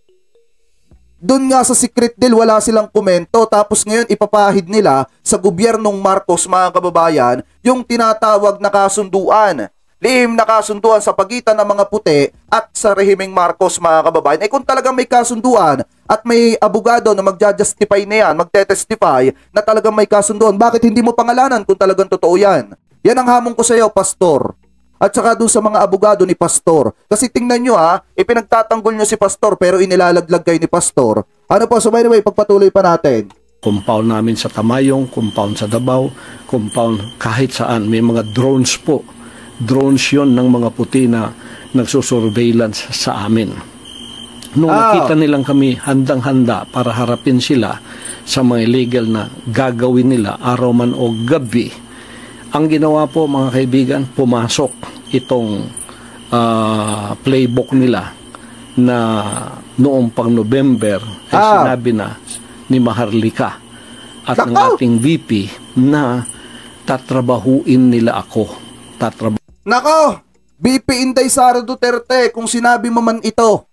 doon nga sa secret deal wala silang komento, tapos ngayon ipapahid nila sa gobyernong Marcos, mga kababayan, yung tinatawag na kasunduan. Lihim na kasunduan sa pagitan ng mga puti at sa rehimeng Marcos, mga kababayan. Kung talagang may kasunduan at may abogado na magja-justify na yan, magte-testify na talagang may kasunduan, bakit hindi mo pangalanan kung talagang totoo yan? Yan ang hamon ko sa iyo, Pastor. At saka doon sa mga abogado ni Pastor. Kasi tingnan nyo ipinagtatanggol nyo si Pastor pero inilalaglag kayo ni Pastor. Ano po, so by the way, pagpatuloy pa natin. Compound namin sa Tamayong, compound sa Davao, compound kahit saan. May mga drones po. Drones yon ng mga puti na nagsusurveillance sa amin. Nung nakita nilang kami handang-handa para harapin sila sa mga illegal na gagawin nila araw man o gabi, ang ginawa po, mga kaibigan, pumasok itong playbook nila na noong pang November ay sinabi na ni Maharlika at ng ating VP na tatrabahuin nila ako. Nako! VP Inday Sara Duterte, kung sinabi mo man ito.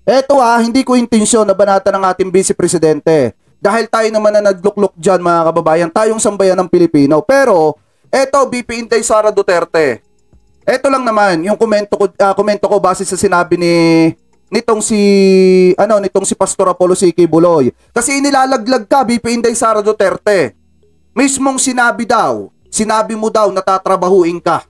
Eto hindi ko intensyon na banata ng ating Vice Presidente. Dahil tayo naman na naglukluk dyan, mga kababayan, tayong sambayan ng Pilipino. Pero eto, VP Inday Sara Duterte. Eto lang naman yung komento ko base sa sinabi nitong si Pastor Apollo C.K. Buloy. Kasi inilalaglag ka, VP Inday Sara Duterte. Mismong sinabi mo daw natatrabahuin ka.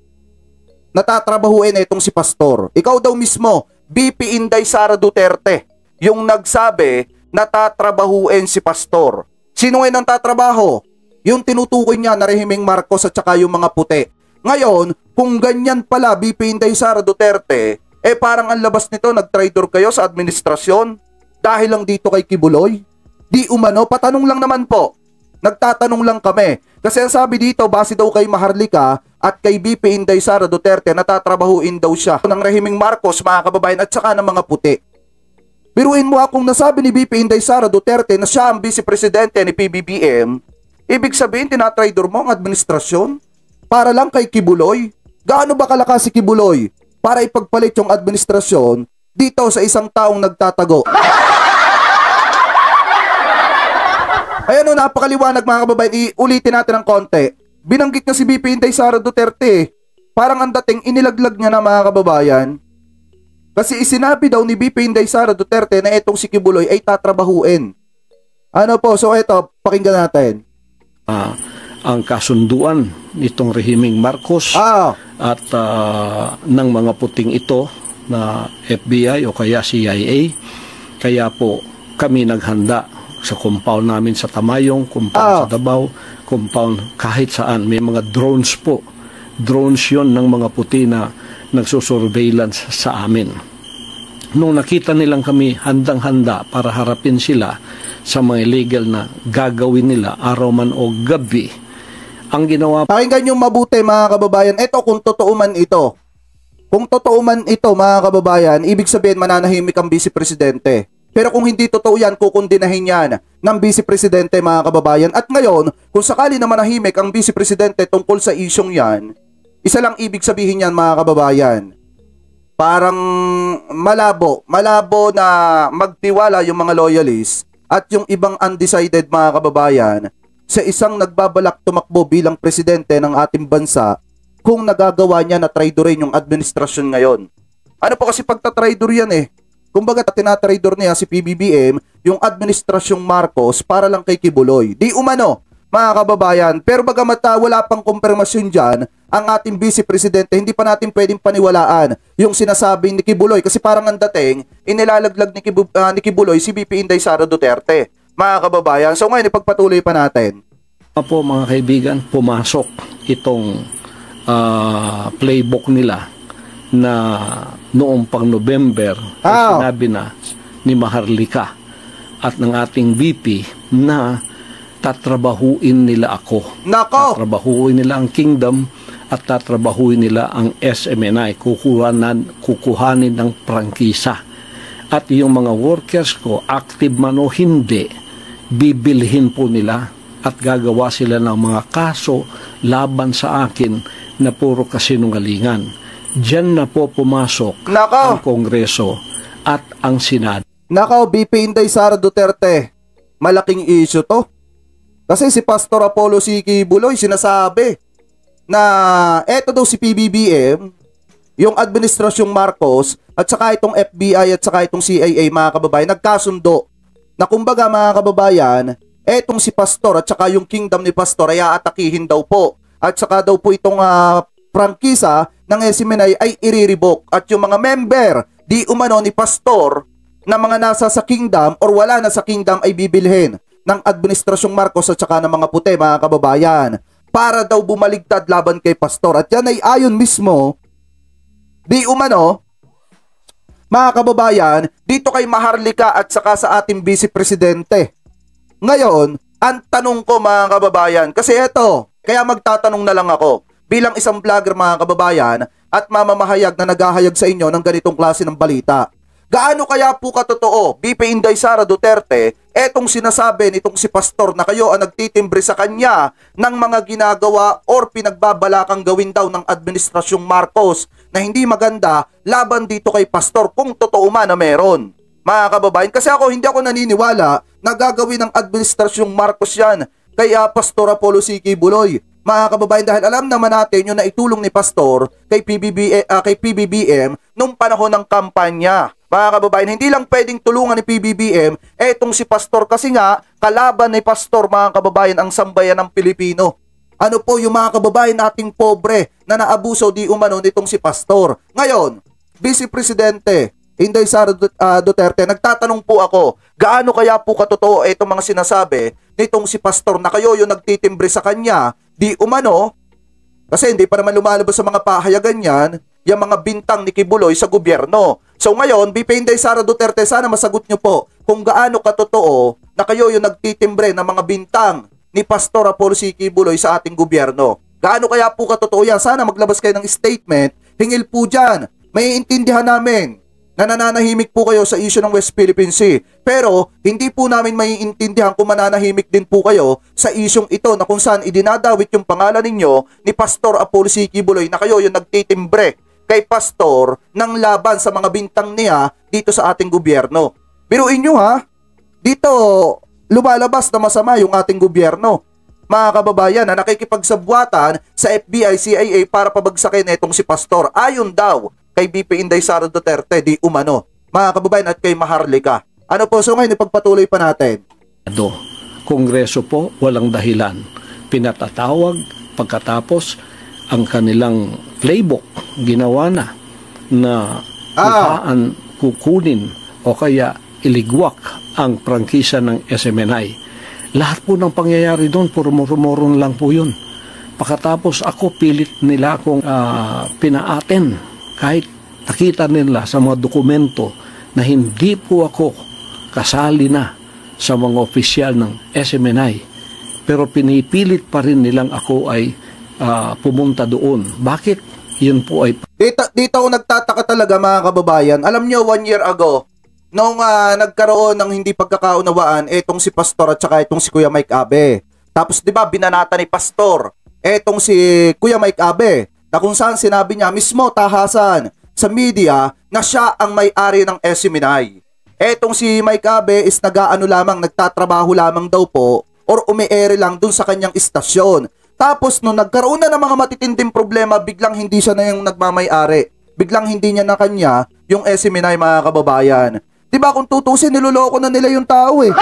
Natatrabahuin itong si Pastor. Ikaw daw mismo, VP Inday Sara Duterte, yung nagsabi natatrabahuin si Pastor. Sino ngayon ang tatrabaho? Yung tinutukoy niya na rehimeng Marcos at saka yung mga puti. Ngayon, kung ganyan pala, VP Inday Sara Duterte, parang ang labas nito, nag-traitor kayo sa administrasyon dahil lang dito kay Kibuloy. Di umano, patanong lang naman po. Nagtatanong lang kami. Kasi ang sabi dito, base daw kay Maharlika at kay VP Inday Sara Duterte, natatrabahuin daw siya ng rehimeng Marcos, mga kababayan, at saka ng mga puti. Biruin mo akong nasabi ni VP Inday Sara Duterte na siya ang Vice Presidente ni PBBM, ibig sabihin, tinatraidor mo ang administrasyon para lang kay Kibuloy. Gaano ba kalakas si Kibuloy para ipagpalit yung administrasyon dito sa isang taong nagtatago? Ayan napakaliwanag, mga kababayan. Ulitin natin ng konti. Binanggit niya si VP Inday Sara Duterte. Parang ang dating inilaglag niya na, mga kababayan. Kasi isinabi daw ni VP Inday Sara Duterte na itong si Kibuloy ay tatrabahuin. Ano po, so ito, pakinggan natin. Ang kasunduan nitong rehimeng Marcos at ng mga puting ito na FBI o kaya CIA. Kaya po kami naghanda sa compound namin sa Tamayong, compound sa Davao, compound kahit saan. May mga drones po. Drones yon ng mga puti na nagsusurveillance sa amin. Nung nakita nilang kami handang-handa para harapin sila sa mga illegal na gagawin nila araw man o gabi, ang ginawa... Pakinggan nyo mabuti, mga kababayan. Ito, kung totoo man ito. Kung totoo man ito, mga kababayan, ibig sabihin mananahimik ang Vice Presidente. Pero kung hindi totoo yan, kukundinahin yan ng Vice Presidente, mga kababayan. At ngayon, kung sakali na manahimik ang Vice Presidente tungkol sa isyong yan, isa lang ibig sabihin yan, mga kababayan. Parang malabo na magtiwala yung mga loyalists at yung ibang undecided, mga kababayan, sa isang nagbabalak tumakbo bilang presidente ng ating bansa kung nagagawa niya na traidorin yung administrasyon ngayon. Ano po kasi pagtatraidor yan Kumbaga tinatraidor niya si PBBM yung administrasyong Marcos para lang kay Kibuloy. Di umano, mga kababayan. Pero bagamat wala pang kumpirmasyon dyan, ang ating Vice Presidente, hindi pa natin pwedeng paniwalaan yung sinasabi ni Kibuloy. Kasi parang ang dating, inilalaglag ni Kibuloy si VP Inday Sara Duterte. Mga kababayan, so ngayon ipagpatuloy pa natin. Po, mga kaibigan, pumasok itong playbook nila na noong pang November ay sinabi na ni Maharlika at ng ating VP na tatrabahuin nila ako. Nako! Tatrabahuin nila ang kingdom at tatrabahuin nila ang SMNI. Kukuhanin ng prangkisa. At yung mga workers ko, active man o hindi, bibilhin po nila at gagawa sila ng mga kaso laban sa akin na puro kasinungalingan. Diyan na po pumasok ang Kongreso at ang Senado. Nako, BP Inday Sara Duterte, malaking issue to. Kasi si Pastor Apollo C. Quiboloy sinasabi na eto daw si PBBM, yung Administrasyong Marcos at saka itong FBI at saka itong CIA, mga kababayan, nagkasundo na kumbaga, mga kababayan, etong si Pastor at saka yung kingdom ni Pastor ay aatakihin daw po. At saka daw po itong prangkisa ng SMNI ay iriribok. At yung mga member, di umano ni Pastor, na mga nasa sa kingdom or wala na sa kingdom ay bibilhin ng Administrasyong Marcos at saka ng mga puti, mga kababayan, para daw bumaligtad laban kay Pastor. At yan ay ayon mismo, di umano, mga kababayan, dito kay Maharlika at saka sa ating Vice Presidente. Ngayon, ang tanong ko, mga kababayan, kasi eto, kaya magtatanong na lang ako, bilang isang vlogger, mga kababayan, at mamamahayag na naghahayag sa inyo ng ganitong klase ng balita. Gaano kaya po katotoo, BP Inday Sara Duterte, etong sinasabi nitong si Pastor na kayo ang nagtitimbre sa kanya ng mga ginagawa or pinagbabalakang gawin daw ng Administrasyong Marcos na hindi maganda laban dito kay Pastor kung totoo man na meron. Mga kababayan, kasi hindi ako naniniwala na gagawin ng Administrasyong Marcos yan kay Pastor Apollo C. Quiboloy. Mga kababayan, dahil alam naman natin yung naitulong ni Pastor kay PBBM nung panahon ng kampanya. Mga kababayan, hindi lang pwedeng tulungan ni PBBM etong si Pastor kasi nga kalaban ni Pastor, mga kababayan, ang sambayan ng Pilipino. Ano po yung mga kababayan nating pobre na naabuso di umano nitong si Pastor. Ngayon, Vice Presidente Inday Sara Duterte, nagtatanong po ako, gaano kaya po katotoo itong mga sinasabi nitong si Pastor na kayo yung nagtitimbre sa kanya, di umano, kasi hindi pa naman lumalabas sa mga pahayagan yan, yung mga bintang ni Quiboloy sa gobyerno. So ngayon, BP Inday Sara Duterte, sana masagot nyo po kung gaano katotoo na kayo yung nagtitimbre ng mga bintang ni Pastor Apollo C. Quiboloy sa ating gobyerno. Gaano kaya po katotoo yan? Sana maglabas kayo ng statement, hingil po dyan. May intindihan namin na nananahimik po kayo sa issue ng West Philippine Sea. Pero hindi po namin maiintindihan kung mananahimik din po kayo sa isyong ito na kung saan idinadawit yung pangalan ninyo ni Pastor Apollo C. Quiboloy na kayo yung nagtitimbre kay Pastor ng laban sa mga bintang niya dito sa ating gobyerno. Biruin nyo ha, dito lumalabas na masama yung ating gobyerno. Mga kababayan na nakikipagsabwatan sa FBI, CIA para pabagsakin itong si Pastor. Ayon daw kay BP Inday Sara Duterte, di umano. Mga kababayan, at kay Maharlika. Ano po, so ngayon ipagpatuloy pa natin. Kongreso po, walang dahilan. Pinatatawag pagkatapos ang kanilang playbook ginawa na kukunin o kaya iligwak ang prangkisa ng SMNI. Lahat po ng pangyayari doon, puro murmurong lang po yun. Pagkatapos ako, pilit nila akong pinaaten. Kahit nakita nila sa mga dokumento na hindi po ako kasali na sa mga opisyal ng SMNI. Pero pinipilit pa rin nilang ako ay pumunta doon. Bakit? Yun po ay... Dito ako nagtataka talaga, mga kababayan. Alam nyo, 1 year ago, nung nagkaroon ng hindi pagkakaunawaan, etong si Pastor at saka etong si Kuya Mike Abe. Tapos, di ba, binanata ni Pastor, etong si Kuya Mike Abe, na kung saan sinabi niya mismo tahasan sa media na siya ang may-ari ng SMNI. Etong si Mike Abe is nagtatrabaho lamang daw po or umi-ere lang dun sa kanyang istasyon. Tapos nung nagkaroon na ng mga matitinding problema, biglang hindi siya na yung nagmamay-ari. Biglang hindi niya na kanya yung SMNI, mga kababayan. Diba kung tutusin, niloloko na nila yung tao eh.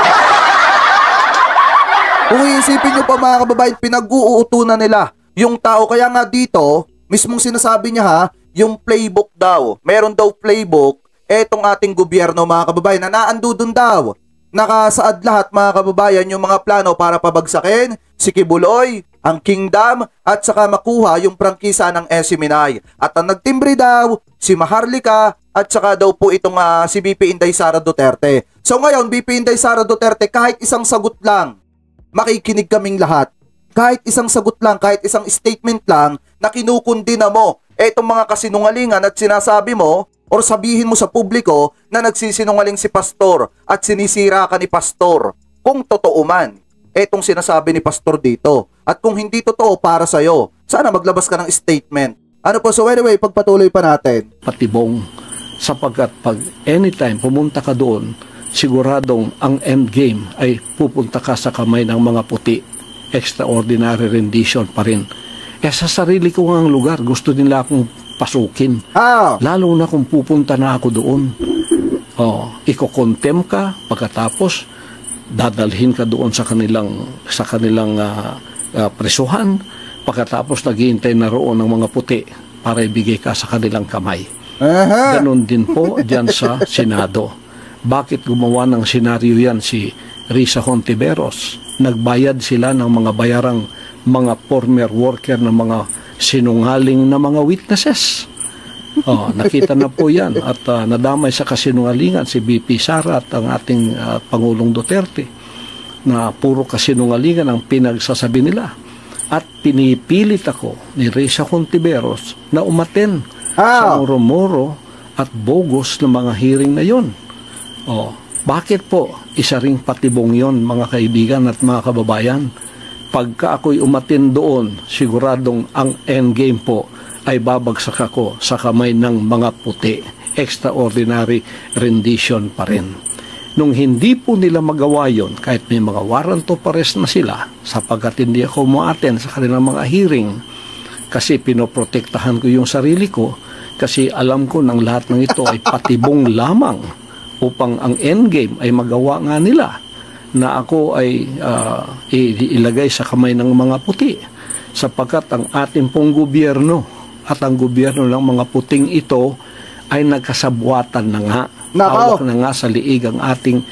Kung iisipin nyo pa, mga kababayan, pinag-uuto na nila yung tao. Kaya nga dito, mismong sinasabi niya ha, yung playbook daw. Meron daw playbook, etong ating gobyerno, mga kababayan, na naando dun daw. Nakasaad lahat, mga kababayan, yung mga plano para pabagsakin si Quiboloy, ang Kingdom at saka makuha yung prangkisa ng SMNI. At ang nagtimbre daw, si Maharlika at saka daw po itong si BP Inday Sara Duterte. So ngayon, BP Inday Sara Duterte, kahit isang sagot lang, makikinig kaming lahat. Kahit isang sagot lang, kahit isang statement lang na kinukundina mo itong mga kasinungalingan at sinasabi mo or sabihin mo sa publiko na nagsisinungaling si Pastor at sinisira ka ni Pastor. Kung totoo man etong sinasabi ni Pastor dito. At kung hindi totoo para sa'yo, sana maglabas ka ng statement. Ano po, so anyway, pagpatuloy pa natin. Patibong, sapagkat pag anytime pumunta ka doon, siguradong ang end game ay pupunta ka sa kamay ng mga puti. Extraordinary rendition pa rin. Sa sarili ko ang lugar, gusto nila akong pasukin. Lalo na kung pupunta na ako doon. Iko-contem ka, pagkatapos dadalhin ka doon sa kanilang presuhan, pagkatapos naghihintay na roon ng mga puti para ibigay ka sa kanilang kamay. Ganon din po diyan sa Senado. Bakit gumawa ng senaryo yan si Risa Hontiveros? Nagbayad sila ng mga bayarang mga former worker ng mga sinungaling na mga witnesses. Nakita na po yan at nadamay sa kasinungalingan si BP Sara at ang ating Pangulong Duterte na puro kasinungalingan ang pinagsasabi nila. At pinipilit ako ni Risa Hontiveros na umaten sa moro-moro at bogus na mga hearing na yon. Bakit po? Isa ring patibong yon, mga kaibigan at mga kababayan. Pagka ako'y umaten doon, siguradong ang endgame po ay babagsak ako sa kamay ng mga puti. Extraordinary rendition pa rin. Nung hindi po nila magawa yon, kahit may mga warrant of arrest na sila, sapagkat hindi ako ma-attend sa kanilang mga hearing, kasi pinoprotektahan ko yung sarili ko, kasi alam ko ng lahat ng ito ay patibong lamang upang ang endgame ay magawa nga nila na ako ay ilagay sa kamay ng mga puti, sapagkat ang ating pong gobyerno at ang gobyerno ng mga puting ito ay nagkasabwatan na nga. Hawak na nga sa liig ang ating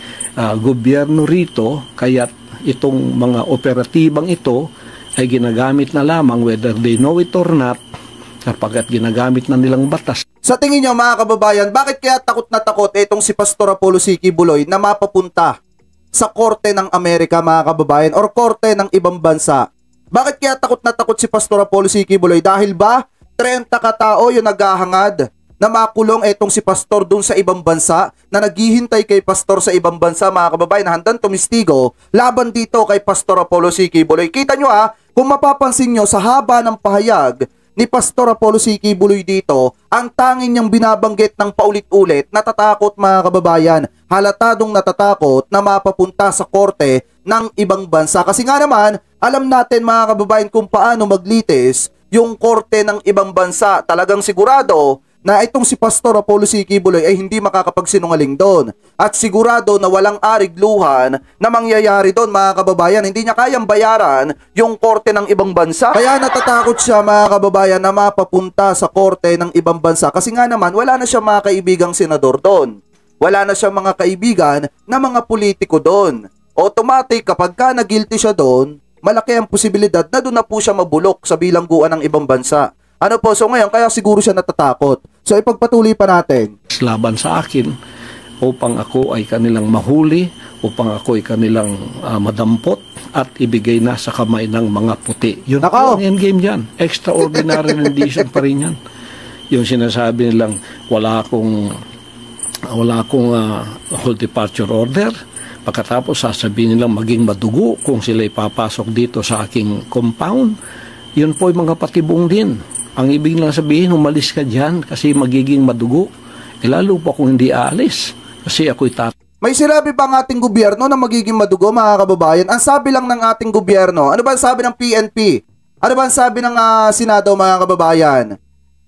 gobyerno rito, kaya itong mga operatibang ito ay ginagamit na lamang whether they know it or not, sapagkat ginagamit na nilang batas. Sa tingin nyo mga kababayan, bakit kaya takot na takot itong si Pastor Apollo Siqui Buloy na mapapunta sa korte ng Amerika, mga kababayan, or korte ng ibang bansa? Bakit kaya takot na takot si Pastor Apollo Siqui Buloy? Dahil ba 30 katao yung naghahangad na makulong etong si Pastor dun sa ibang bansa, na naghihintay kay Pastor sa ibang bansa, mga kababayan, na handang tumistigo laban dito kay Pastor Apollo Siqui Buloy. Kita nyo kung mapapansin nyo sa haba ng pahayag ni Pastor Apollo Siqui Buloy dito, ang tanging niyang binabanggit ng paulit-ulit, natatakot, mga kababayan. Halatadong natatakot na mapapunta sa korte ng ibang bansa. Kasi nga naman, alam natin, mga kababayan, kung paano maglitis yung korte ng ibang bansa. Talagang sigurado na itong si Pastor Apollo Siqui Buloy ay hindi makakapagsinungaling doon. At sigurado na walang arigluhan na mangyayari doon, mga kababayan. Hindi niya kayang bayaran yung korte ng ibang bansa. Kaya natatakot siya, mga kababayan, na mapapunta sa korte ng ibang bansa. Kasi nga naman, wala na siya mga kaibigang senador doon. Wala na siya mga kaibigan na mga politiko doon. Automatic, kapag ka na-guilty siya doon, malaki ang posibilidad na doon na po siya mabulok sa bilangguan ng ibang bansa. Ano po, so ngayon, kaya siguro siya natatakot. So ipagpatuloy pa natin. Laban sa akin upang ako ay kanilang mahuli, upang ako ay kanilang madampot at ibigay na sa kamay ng mga puti. Yun po ang endgame dyan. Extraordinary rendition pa rin yan. Yung sinasabi nilang wala akong whole departure order. Pagkatapos sasabihin nilang maging madugo kung sila ipapasok dito sa aking compound. Yun po ay mga patibong din. Ang ibig lang sabihin, umalis ka dyan kasi magiging madugo. Lalo pa kung hindi aalis kasi ako'y May sinabi pa ang ating gobyerno na magiging madugo, mga kababayan? Ang sabi lang ng ating gobyerno, ano ba ang sabi ng PNP? Ano ba ang sabi ng Senado, mga kababayan?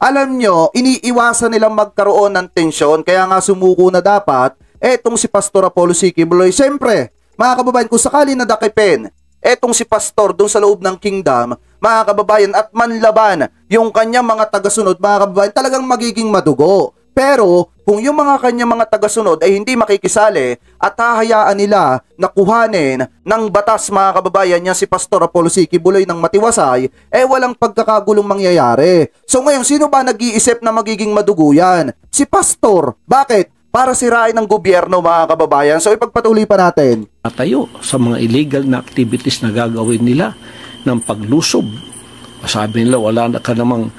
Alam nyo, iniiwasan nilang magkaroon ng tensyon, kaya nga sumuko na dapat etong si Pastor Apollo Siqui Buloy. Siyempre, mga kababayan, kung sakali na dakipin etong si Pastor doon sa loob ng kingdom, mga kababayan, at manlaban yung kanyang mga tagasunod, mga kababayan, talagang magiging madugo. Pero kung yung mga kanyang mga tagasunod ay hindi makikisali at hahayaan nila na kuhanin ng batas mga kababayan niya si Pastor Apollo C. Quiboloy ng matiwasay, eh walang pagkakagulong mangyayari. So ngayon, sino ba nag-iisip na magiging madugo yan? Si Pastor. Bakit? Para sirain ng gobyerno mga kababayan. So ipagpatuloy pa natin. Tayo sa mga illegal na activities na gagawin nila ng paglusob. Sabi nila wala na ka namang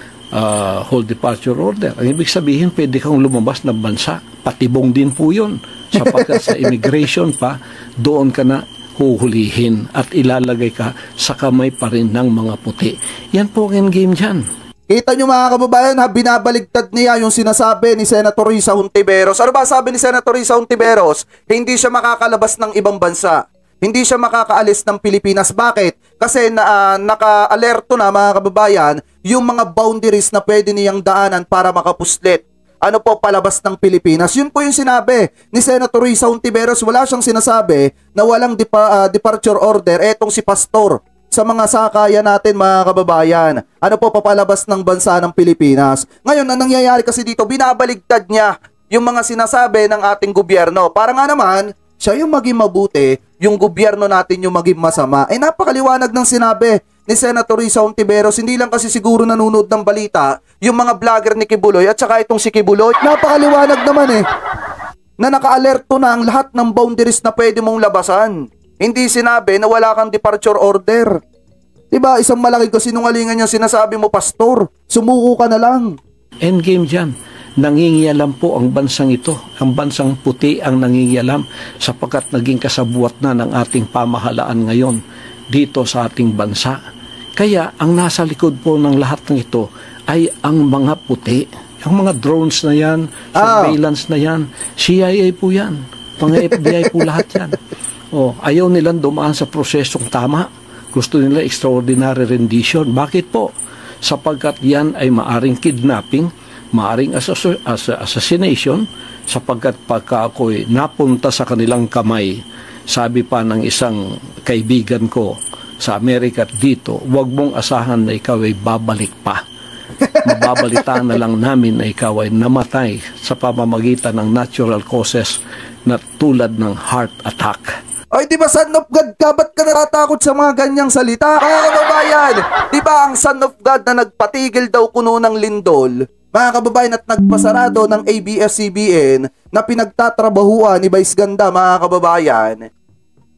whole departure order. Ang ibig sabihin, pwede kang lumabas ng bansa. Patibong din po yun. Sapagkat sa immigration pa, doon ka na huhulihin at ilalagay ka sa kamay pa rin ng mga puti. Yan po ang endgame dyan. Kita nyo mga kababayan ha, binabaligtad niya yung sinasabi ni Senator Risa Hontiveros. Ano ba sabi ni Senator Risa Hontiveros? Hindi siya makakalabas ng ibang bansa. Hindi siya makakaalis ng Pilipinas. Bakit? Kasi naka-alerto na mga kababayan yung mga boundaries na pwede niyang daanan para makapuslit. Ano po palabas ng Pilipinas? Yun po yung sinabi ni Senator Risa Hontiveros. Wala siyang sinasabi na walang departure order. Etong si Pastor sa mga sakayan natin mga kababayan. Ano po papalabas ng bansa ng Pilipinas? Ngayon, ang nangyayari kasi dito, binabaligtad niya yung mga sinasabi ng ating gobyerno. Para nga naman, siya yung maging mabuti, yung gobyerno natin yung maging masama. Eh napakaliwanag ng sinabi ni Senator Risa Hontiveros. Hindi lang kasi siguro nanonood ng balita yung mga vlogger ni Quiboloy at saka itong si Quiboloy. Napakaliwanag naman na naka-alerto na ang lahat ng boundaries na pwede mong labasan. Hindi sinabi na wala kang departure order. Diba, isang malaki kasinungalingan yung sinasabi mo, Pastor. Sumuko ka na lang. Endgame dyan. Nangingialam po ang bansang ito. Ang bansang puti ang nangingialam sapagkat naging kasabuat na ng ating pamahalaan ngayon dito sa ating bansa. Kaya ang nasa likod po ng lahat ng ito ay ang mga puti. Ang mga drones na yan, surveillance na yan, CIA po yan, mga FBI po lahat yan. Ayaw nilang dumaan sa prosesong tama. Gusto nila extraordinary rendition. Bakit po? Sapagkat yan ay maaring kidnapping, maaring assassination, sapagkat pagka ako'y napunta sa kanilang kamay, sabi pa ng isang kaibigan ko sa Amerika at dito, huwag mong asahan na ikaw ay babalik pa. Mababalitaan na lang namin na ikaw ay namatay sa pamamagitan ng natural causes na tulad ng heart attack. Ay, di ba son of God ka? Ba't ka natatakot sa mga ganyang salita? Mga kababayan, di ba ang son of God na nagpatigil daw kuno ng lindol, mga kababayan, at nagpasarado ng ABS-CBN na pinagtatrabahuan ni Vice Ganda, mga kababayan,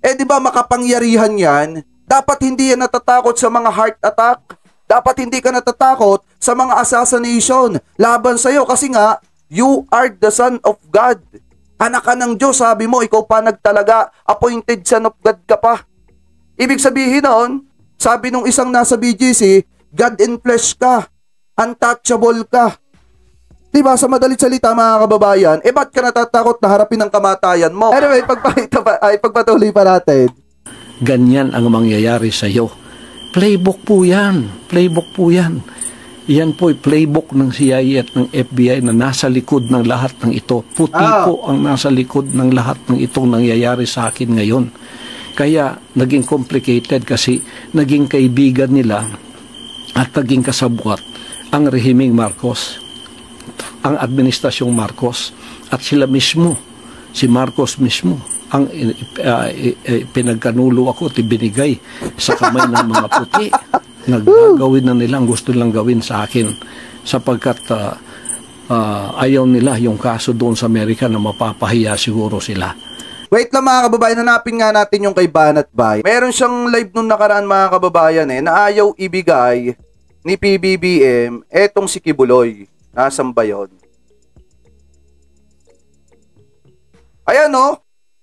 eh di ba makapangyarihan yan? Dapat hindi yan natatakot sa mga heart attack. Dapat hindi ka natatakot sa mga assassination laban sa'yo kasi nga, you are the son of God. Anak ka ng Diyos, sabi mo, ikaw pa nagtalaga, appointed son of God ka pa. Ibig sabihin noon, sabi nung isang nasa BGC, God in flesh ka, untouchable ka. Diba, sa madalit salita mga kababayan, ba't ka natatakot na harapin ang kamatayan mo? Anyway, pagpatuloy pa natin. Ganyan ang mangyayari sa iyo. Playbook po yan. Playbook po yan. Yan po ay playbook ng CIA at ng FBI na nasa likod ng lahat ng ito. Puti po ang nasa likod ng lahat ng itong nangyayari sa akin ngayon. Kaya naging complicated kasi naging kaibigan nila at naging kasabwat ang rehimeng Marcos, ang administrasyong Marcos, at sila mismo, si Marcos mismo, ang pinagkanulo ako at ibinigay sa kamay ng mga puti. Naggagawin na nila ang gusto nilang gawin sa akin sapagkat ayaw nila yung kaso doon sa Amerika na mapapahiya siguro sila. Wait lang mga kababayan, hanapin nga natin yung kay Banat Bay. Meron siyang live nung nakaraan mga kababayan na ayaw ibigay ni PBBM etong si Quiboloy. Nasaan ba yun? Ayan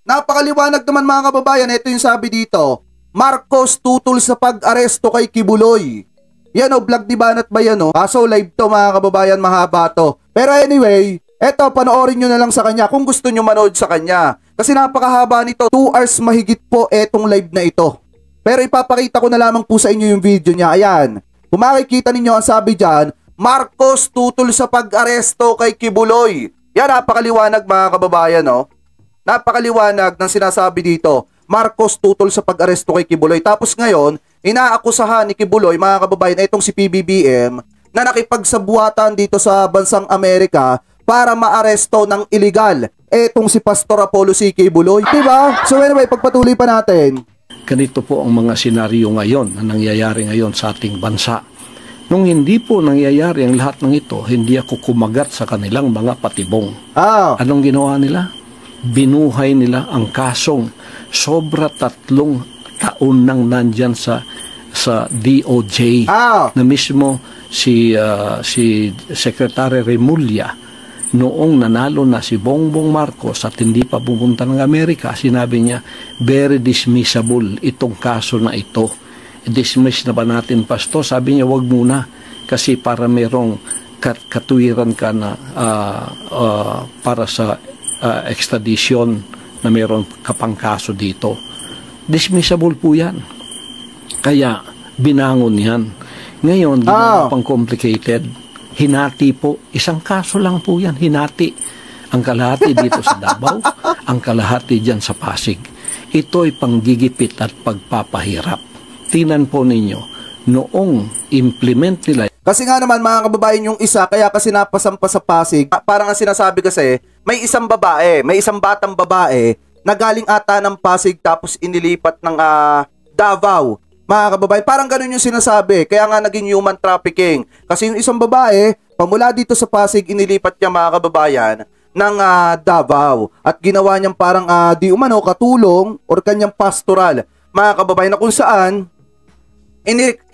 napakaliwanag naman mga kababayan. Ito yung sabi dito. Marcos tutol sa pag-aresto kay Quiboloy. Yan vlog ni Banat ba yan Kaso live to mga kababayan, mahaba to. Pero anyway, eto panoorin nyo na lang sa kanya kung gusto nyo manood sa kanya. Kasi napakahaba nito, 2 hours mahigit po etong live na ito. Pero ipapakita ko na lamang po sa inyo yung video niya. Ayan, kung makikita ninyo ang sabi dyan, Marcos tutol sa pag-aresto kay Quiboloy. Yan, napakaliwanag mga kababayan Napakaliwanag ng sinasabi dito. Marcos tutol sa pag-aresto kay Quiboloy. Tapos ngayon, inaakusahan ni Quiboloy, mga kababayan, itong si PBBM, na nakipagsabuatan dito sa bansang Amerika para maaresto ng illegal etong si Pastor Apollo C. Kibuloy. Diba? So anyway, pagpatuloy pa natin. Ganito po ang mga senaryo ngayon na nangyayari ngayon sa ating bansa. Nung hindi po nangyayari ang lahat ng ito, hindi ako kumagat sa kanilang mga patibong. Anong ginawa nila? Binuhay nila ang kasong sobra 3 taon nang nandyan sa DOJ na mismo si Secretary Remulla noong nanalo na si Bongbong Marcos at hindi pa pumunta ng Amerika, sinabi niya, very dismissible itong kaso na ito. Dismiss na ba natin, Pastor? Sabi niya, wag muna kasi para merong katuwiran ka na para sa extradition na meron kapang kaso dito. Dismissible po yan. Kaya binangon yan. Ngayon, ginawa pang complicated. Hinati po. Isang kaso lang po yan. Hinati. Ang kalahati dito sa Davao, ang kalahati dyan sa Pasig. Ito ay panggigipit at pagpapahirap. Tingnan po ninyo, noong implement nila. Kasi nga naman mga kababayan yung isa, kaya kasi napasampa sa Pasig, parang ang sinasabi kasi, may isang babae, may isang batang babae, na galing ata ng Pasig tapos inilipat ng Davao. Mga kababayan, parang ganun yung sinasabi. Kaya nga naging human trafficking. Kasi yung isang babae, pamula dito sa Pasig, inilipat niya mga kababayan ng Davao. At ginawa niyang parang di umano katulong or kanyang pastoral. Mga kababayan, na kung saan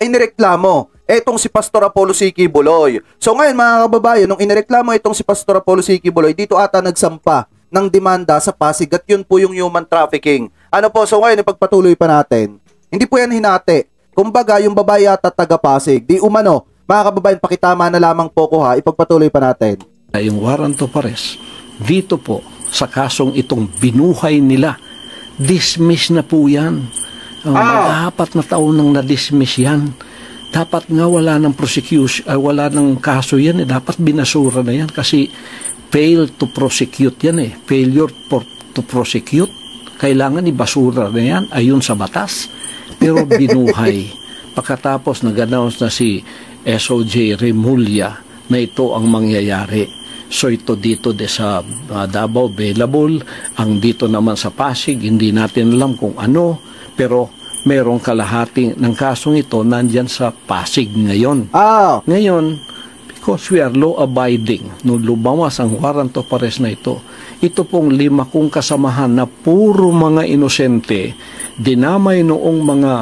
inireklamo etong si Pastor Apollo C. Kibuloy. So ngayon mga kababayan, nung inireklamo itong si Pastor Apollo C. Kibuloy, dito ata nagsampa ng demanda sa Pasig at yun po yung human trafficking. Ano po, so ngayon ipagpatuloy pa natin. Hindi po yan hinati. Kumbaga, yung babae at taga Pasig, di umano. Mga kababayan, pakitama na lamang po ko ha. Ipagpatuloy pa natin. Yung warrant of arrest, dito po, sa kasong itong binuhay nila, dismiss na po yan. Mag-4 na taon nang na-dismiss yan. Dapat nga wala ng prosecution, wala ng kaso yan. Dapat binasura na yan kasi fail to prosecute yan . Failure to prosecute. Kailangan ibasura na yan ayon sa batas. Pero binuhay. Pagkatapos nag-announce na si SOJ Remulla na ito ang mangyayari. So ito dito sa Davao available, ang dito naman sa Pasig, hindi natin alam kung ano, pero merong kalahati ng kasong ito nandyan sa Pasig ngayon. Ngayon, because we are law-abiding, nung lumawas ang warrant of arrest na ito pong 5 kong kasamahan na puro mga inosente, dinamay noong mga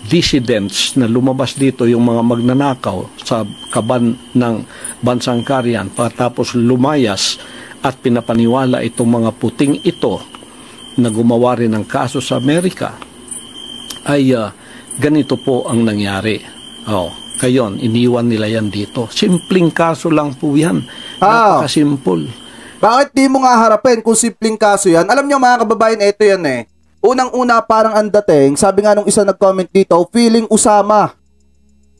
dissidents na lumabas dito, yung mga magnanakaw sa kaban ng Bansang Karian, pagkatapos lumayas at pinapaniwala itong mga puting ito na gumawa rin ng kaso sa Amerika, ay ganito po ang nangyari. Kayon, iniwan nila yan dito. Simpleng kaso lang po yan. Napakasimple. Bakit di mo nga harapin kung simpleng kaso yan? Alam nyo mga kababayan, ito yan . Unang-una parang ang dating, sabi nga nung isa nag-comment dito, feeling Usama.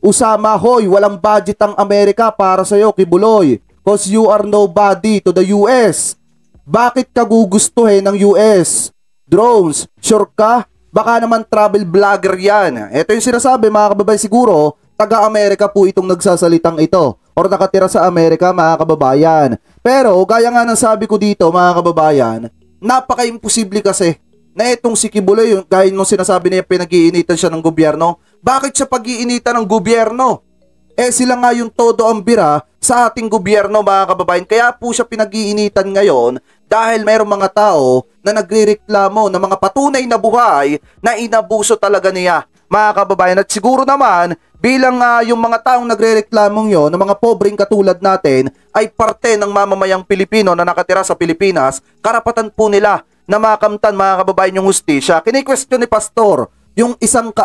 Usama, hoy, walang budget ang Amerika para sa'yo, Kibuloy. Cause you are nobody to the US. Bakit ka gugustuhin ng US? Drones, sure ka? Baka naman travel vlogger yan. Ito yung sinasabi mga kababayan, siguro, taga-Amerika po itong nagsasalitang ito. Or nakatira sa Amerika mga kababayan. Pero gaya nga ng sabi ko dito mga kababayan, napaka-imposible kasi na itong si Kibuloy, gaya nung sinasabi niya pinag-iinitan siya ng gobyerno. Bakit siya pag-iinitan ng gobyerno? Sila nga yung todo ang bira sa ating gobyerno mga kababayan. Kaya po siya pinag-iinitan ngayon dahil mayroong mga tao na nagrereklamo ng mga patunay na buhay na inabuso talaga niya mga kababayan. At siguro naman bilang yung mga taong nagrereklamong yon, ng mga pobreng katulad natin, ay parte ng mamamayang Pilipino na nakatira sa Pilipinas, karapatan po nila na makamtan mga kababayan yung hustisya. Kini-question ni Pastor yung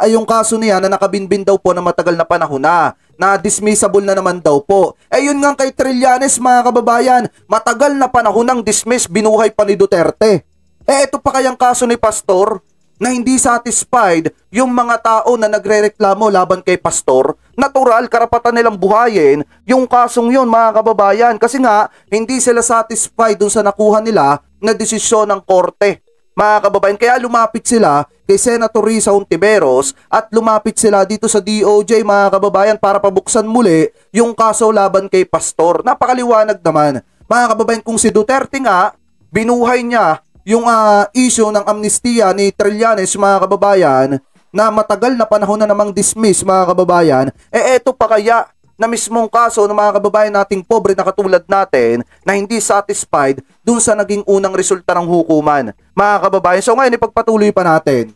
yung kaso niya na nakabinbin daw po na matagal na panahon na dismissable na naman daw po. Yun nga kay Trillanes mga kababayan, matagal na panahon ng dismiss, binuhay pa ni Duterte. Ito pa kayang kaso ni Pastor na hindi satisfied yung mga tao na nagrereklamo laban kay Pastor. Natural, karapatan nilang buhayin yung kasong yun mga kababayan. Kasi nga, hindi sila satisfied dun sa nakuha nila na desisyon ng korte. Mga kababayan, kaya lumapit sila kay Senator Risa Hontiveros at lumapit sila dito sa DOJ mga kababayan para pabuksan muli yung kaso laban kay Pastor. Napakaliwanag naman Mga kababayan, kung si Duterte nga, binuhay niya yung issue ng amnestia ni Trillanes, mga kababayan, na matagal na panahon na namang dismiss, mga kababayan, eto pa kaya na mismong kaso ng mga kababayan nating pobre na katulad natin na hindi satisfied dun sa naging unang resulta ng hukuman, mga kababayan. So ngayon, ipagpatuloy pa natin.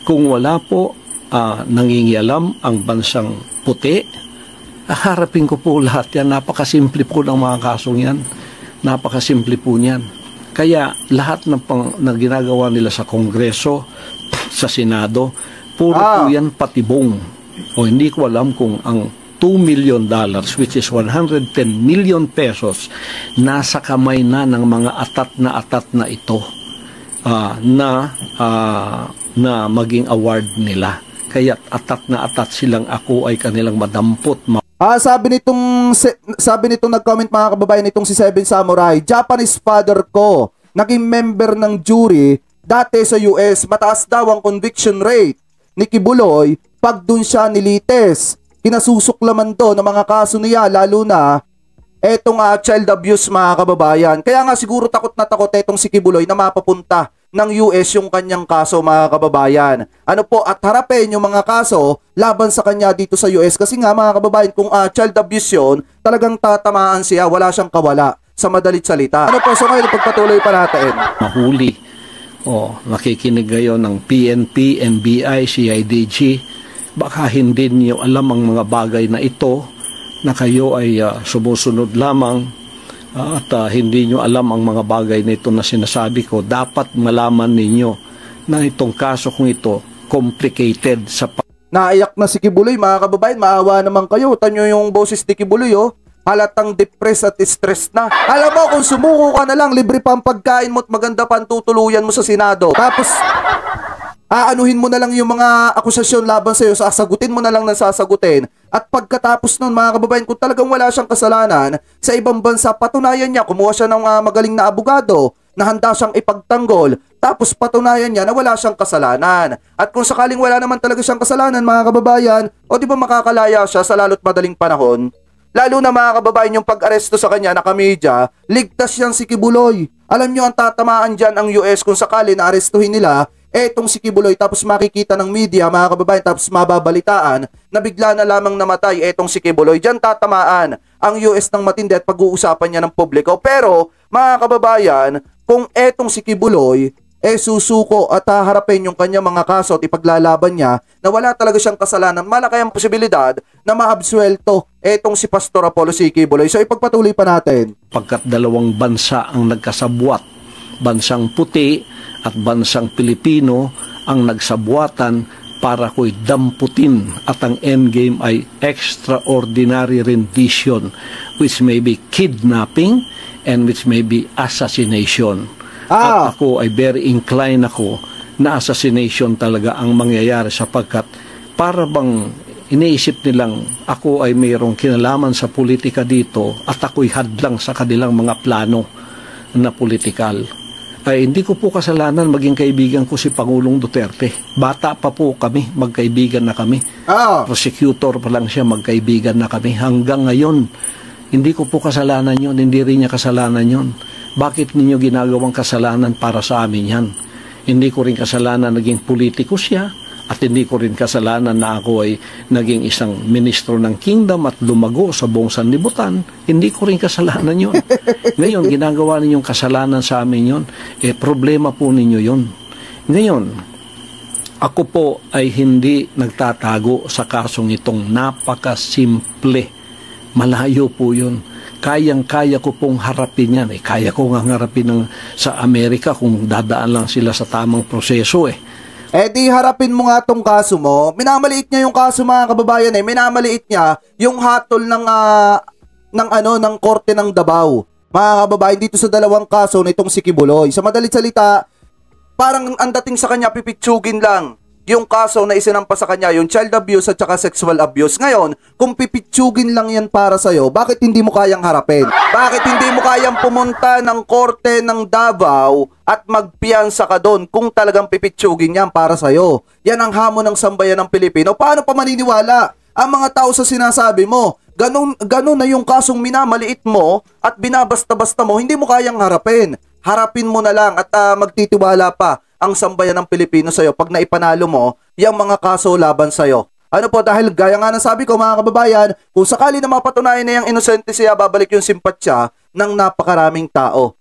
Kung wala po nangingialam ang bansang puti, harapin ko po lahat yan. Napakasimple po ng mga kasong yan. Napakasimple po niyan. Kaya lahat ng ginagawa nila sa Kongreso, sa Senado, puro po yan patibong. O hindi ko alam kung ang $2 million, which is 110 million pesos, nasa kamay na ng mga atat na ito na maging award nila. Kaya atat na atat silang ako ay kanilang madampot. Sabi nitong nag-comment, mga kababayan, nitong si Seven Samurai, Japanese father ko, naging member ng jury dati sa US, mataas daw ang conviction rate ni Kibuloy pag dun siya nilites. Kinasusuklaman to ng mga kaso niya, lalo na etong child abuse, mga kababayan. Kaya nga siguro takot na takot etong si Kibuloy na mapapunta ng US yung kanyang kaso, mga kababayan. Ano po, at harapin yung mga kaso laban sa kanya dito sa US. Kasi nga, mga kababayan, kung child abuse yun, talagang tatamaan siya, wala siyang kawala, sa madalit salita. Ano po, so ngayon, pagpatuloy pa natin. Mahuli. Nakikinig ngayon ng PNP, NBI, CIDG. Baka hindi niyo alam ang mga bagay na ito, na kayo ay sumusunod lamang at hindi nyo alam ang mga bagay na ito na sinasabi ko. Dapat malaman ninyo na itong kaso kong ito complicated sa Naiyak na si Kibuloy, mga kababayan, maawa naman kayo. Tanyo yung boses ni Kibuloy, halatang depressed at stressed na. Alam mo, kung sumuko ka na lang, libre pa ang pagkain mo at maganda pa ang tutuluyan mo sa Senado. Tapos aanuhin mo na lang yung mga akusasyon laban sa'yo, sasagutin mo na lang ng sasagutin. At pagkatapos nun, mga kababayan, kung talagang wala siyang kasalanan, sa ibang bansa, patunayan niya, kumuha siya ng magaling na abogado, na handa siyang ipagtanggol, tapos patunayan niya na wala siyang kasalanan. At kung sakaling wala naman talaga siyang kasalanan, mga kababayan, o di ba makakalaya siya sa lalo't madaling panahon? Lalo na, mga kababayan, yung pag-aresto sa kanya na kamedya, ligtas yan si Kibuloy. Alam nyo, ang tatamaan dyan ang US kung sakali na arestuhin nila etong si Kibuloy, tapos makikita ng media, mga kababayan, tapos mababalitaan na bigla na lamang namatay etong si Kibuloy. Diyan tatamaan ang US ng matindi at pag-uusapan niya ng publiko. Pero, mga kababayan, kung etong si Kibuloy susuko at haharapin yung kanya mga kaso at ipaglalaban niya na wala talaga siyang kasalanan, malaki ang posibilidad na maabsuelto etong si Pastor Apollo C. Kibuloy. So ipagpatuloy pa natin. Pagkat dalawang bansa ang nagkasabwat, bansang puti at bansang Pilipino ang nagsabuatan para ko'y damputin, at ang endgame ay extraordinary rendition, which may be kidnapping and which may be assassination. At ako ay very inclined ako na assassination talaga ang mangyayari, sapagkat para bang iniisip nilang ako ay mayroong kinalaman sa politika dito at ako'y hadlang sa kanilang mga plano na politikal. Ay hindi ko po kasalanan maging kaibigan ko si Pangulong Duterte. Bata pa po kami, magkaibigan na kami. Prosecutor pa lang siya, magkaibigan na kami. Hanggang ngayon, hindi ko po kasalanan yon, hindi rin niya kasalanan yon. Bakit ninyo ginagawang kasalanan para sa amin yan? Hindi ko rin kasalanan naging politiko siya, at hindi ko rin kasalanan na ako ay naging isang ministro ng kingdom at lumago sa buong sanlibutan. Hindi ko rin kasalanan yon. Ngayon, ginagawa ninyong kasalanan sa amin yon. Problema po ninyo yon. Ngayon, ako po ay hindi nagtatago sa kasong itong napakasimple. Malayo po yun. Kayang-kaya ko pong harapin yan. Kaya ko nga harapin sa Amerika kung dadaan lang sila sa tamang proseso di harapin mo nga tong kaso mo. Minamaliit niya yung kaso, mga kababayan minamaliit niya yung hatol ng korte ng Davao. Mga kababayan, dito sa dalawang kaso nitong si Kibuloy. Sa madalit salita, parang ang dating sa kanya pipitsugin lang yung kaso na isinampa sa kanya, yung child abuse at saka sexual abuse. Ngayon, kung pipitsugin lang yan para sa'yo, bakit hindi mo kayang harapin? Bakit hindi mo kayang pumunta ng korte ng Davao at magpiyansa ka doon kung talagang pipitsugin yan para sa'yo? Yan ang hamon ng sambayan ng Pilipino. Paano pa maniniwala ang mga tao sa sinasabi mo. Ganun na yung kasong minamaliit mo at binabasta-basta mo, hindi mo kayang harapin. Harapin mo na lang at magtitiwala pa ang sambayan ng Pilipino sa'yo pag naipanalo mo yung mga kaso laban sa'yo. Ano po, dahil gaya nga ng sabi ko mga kababayan, kung sakali na mapatunayan na yung inosente siya, babalik yung simpatsya ng napakaraming tao.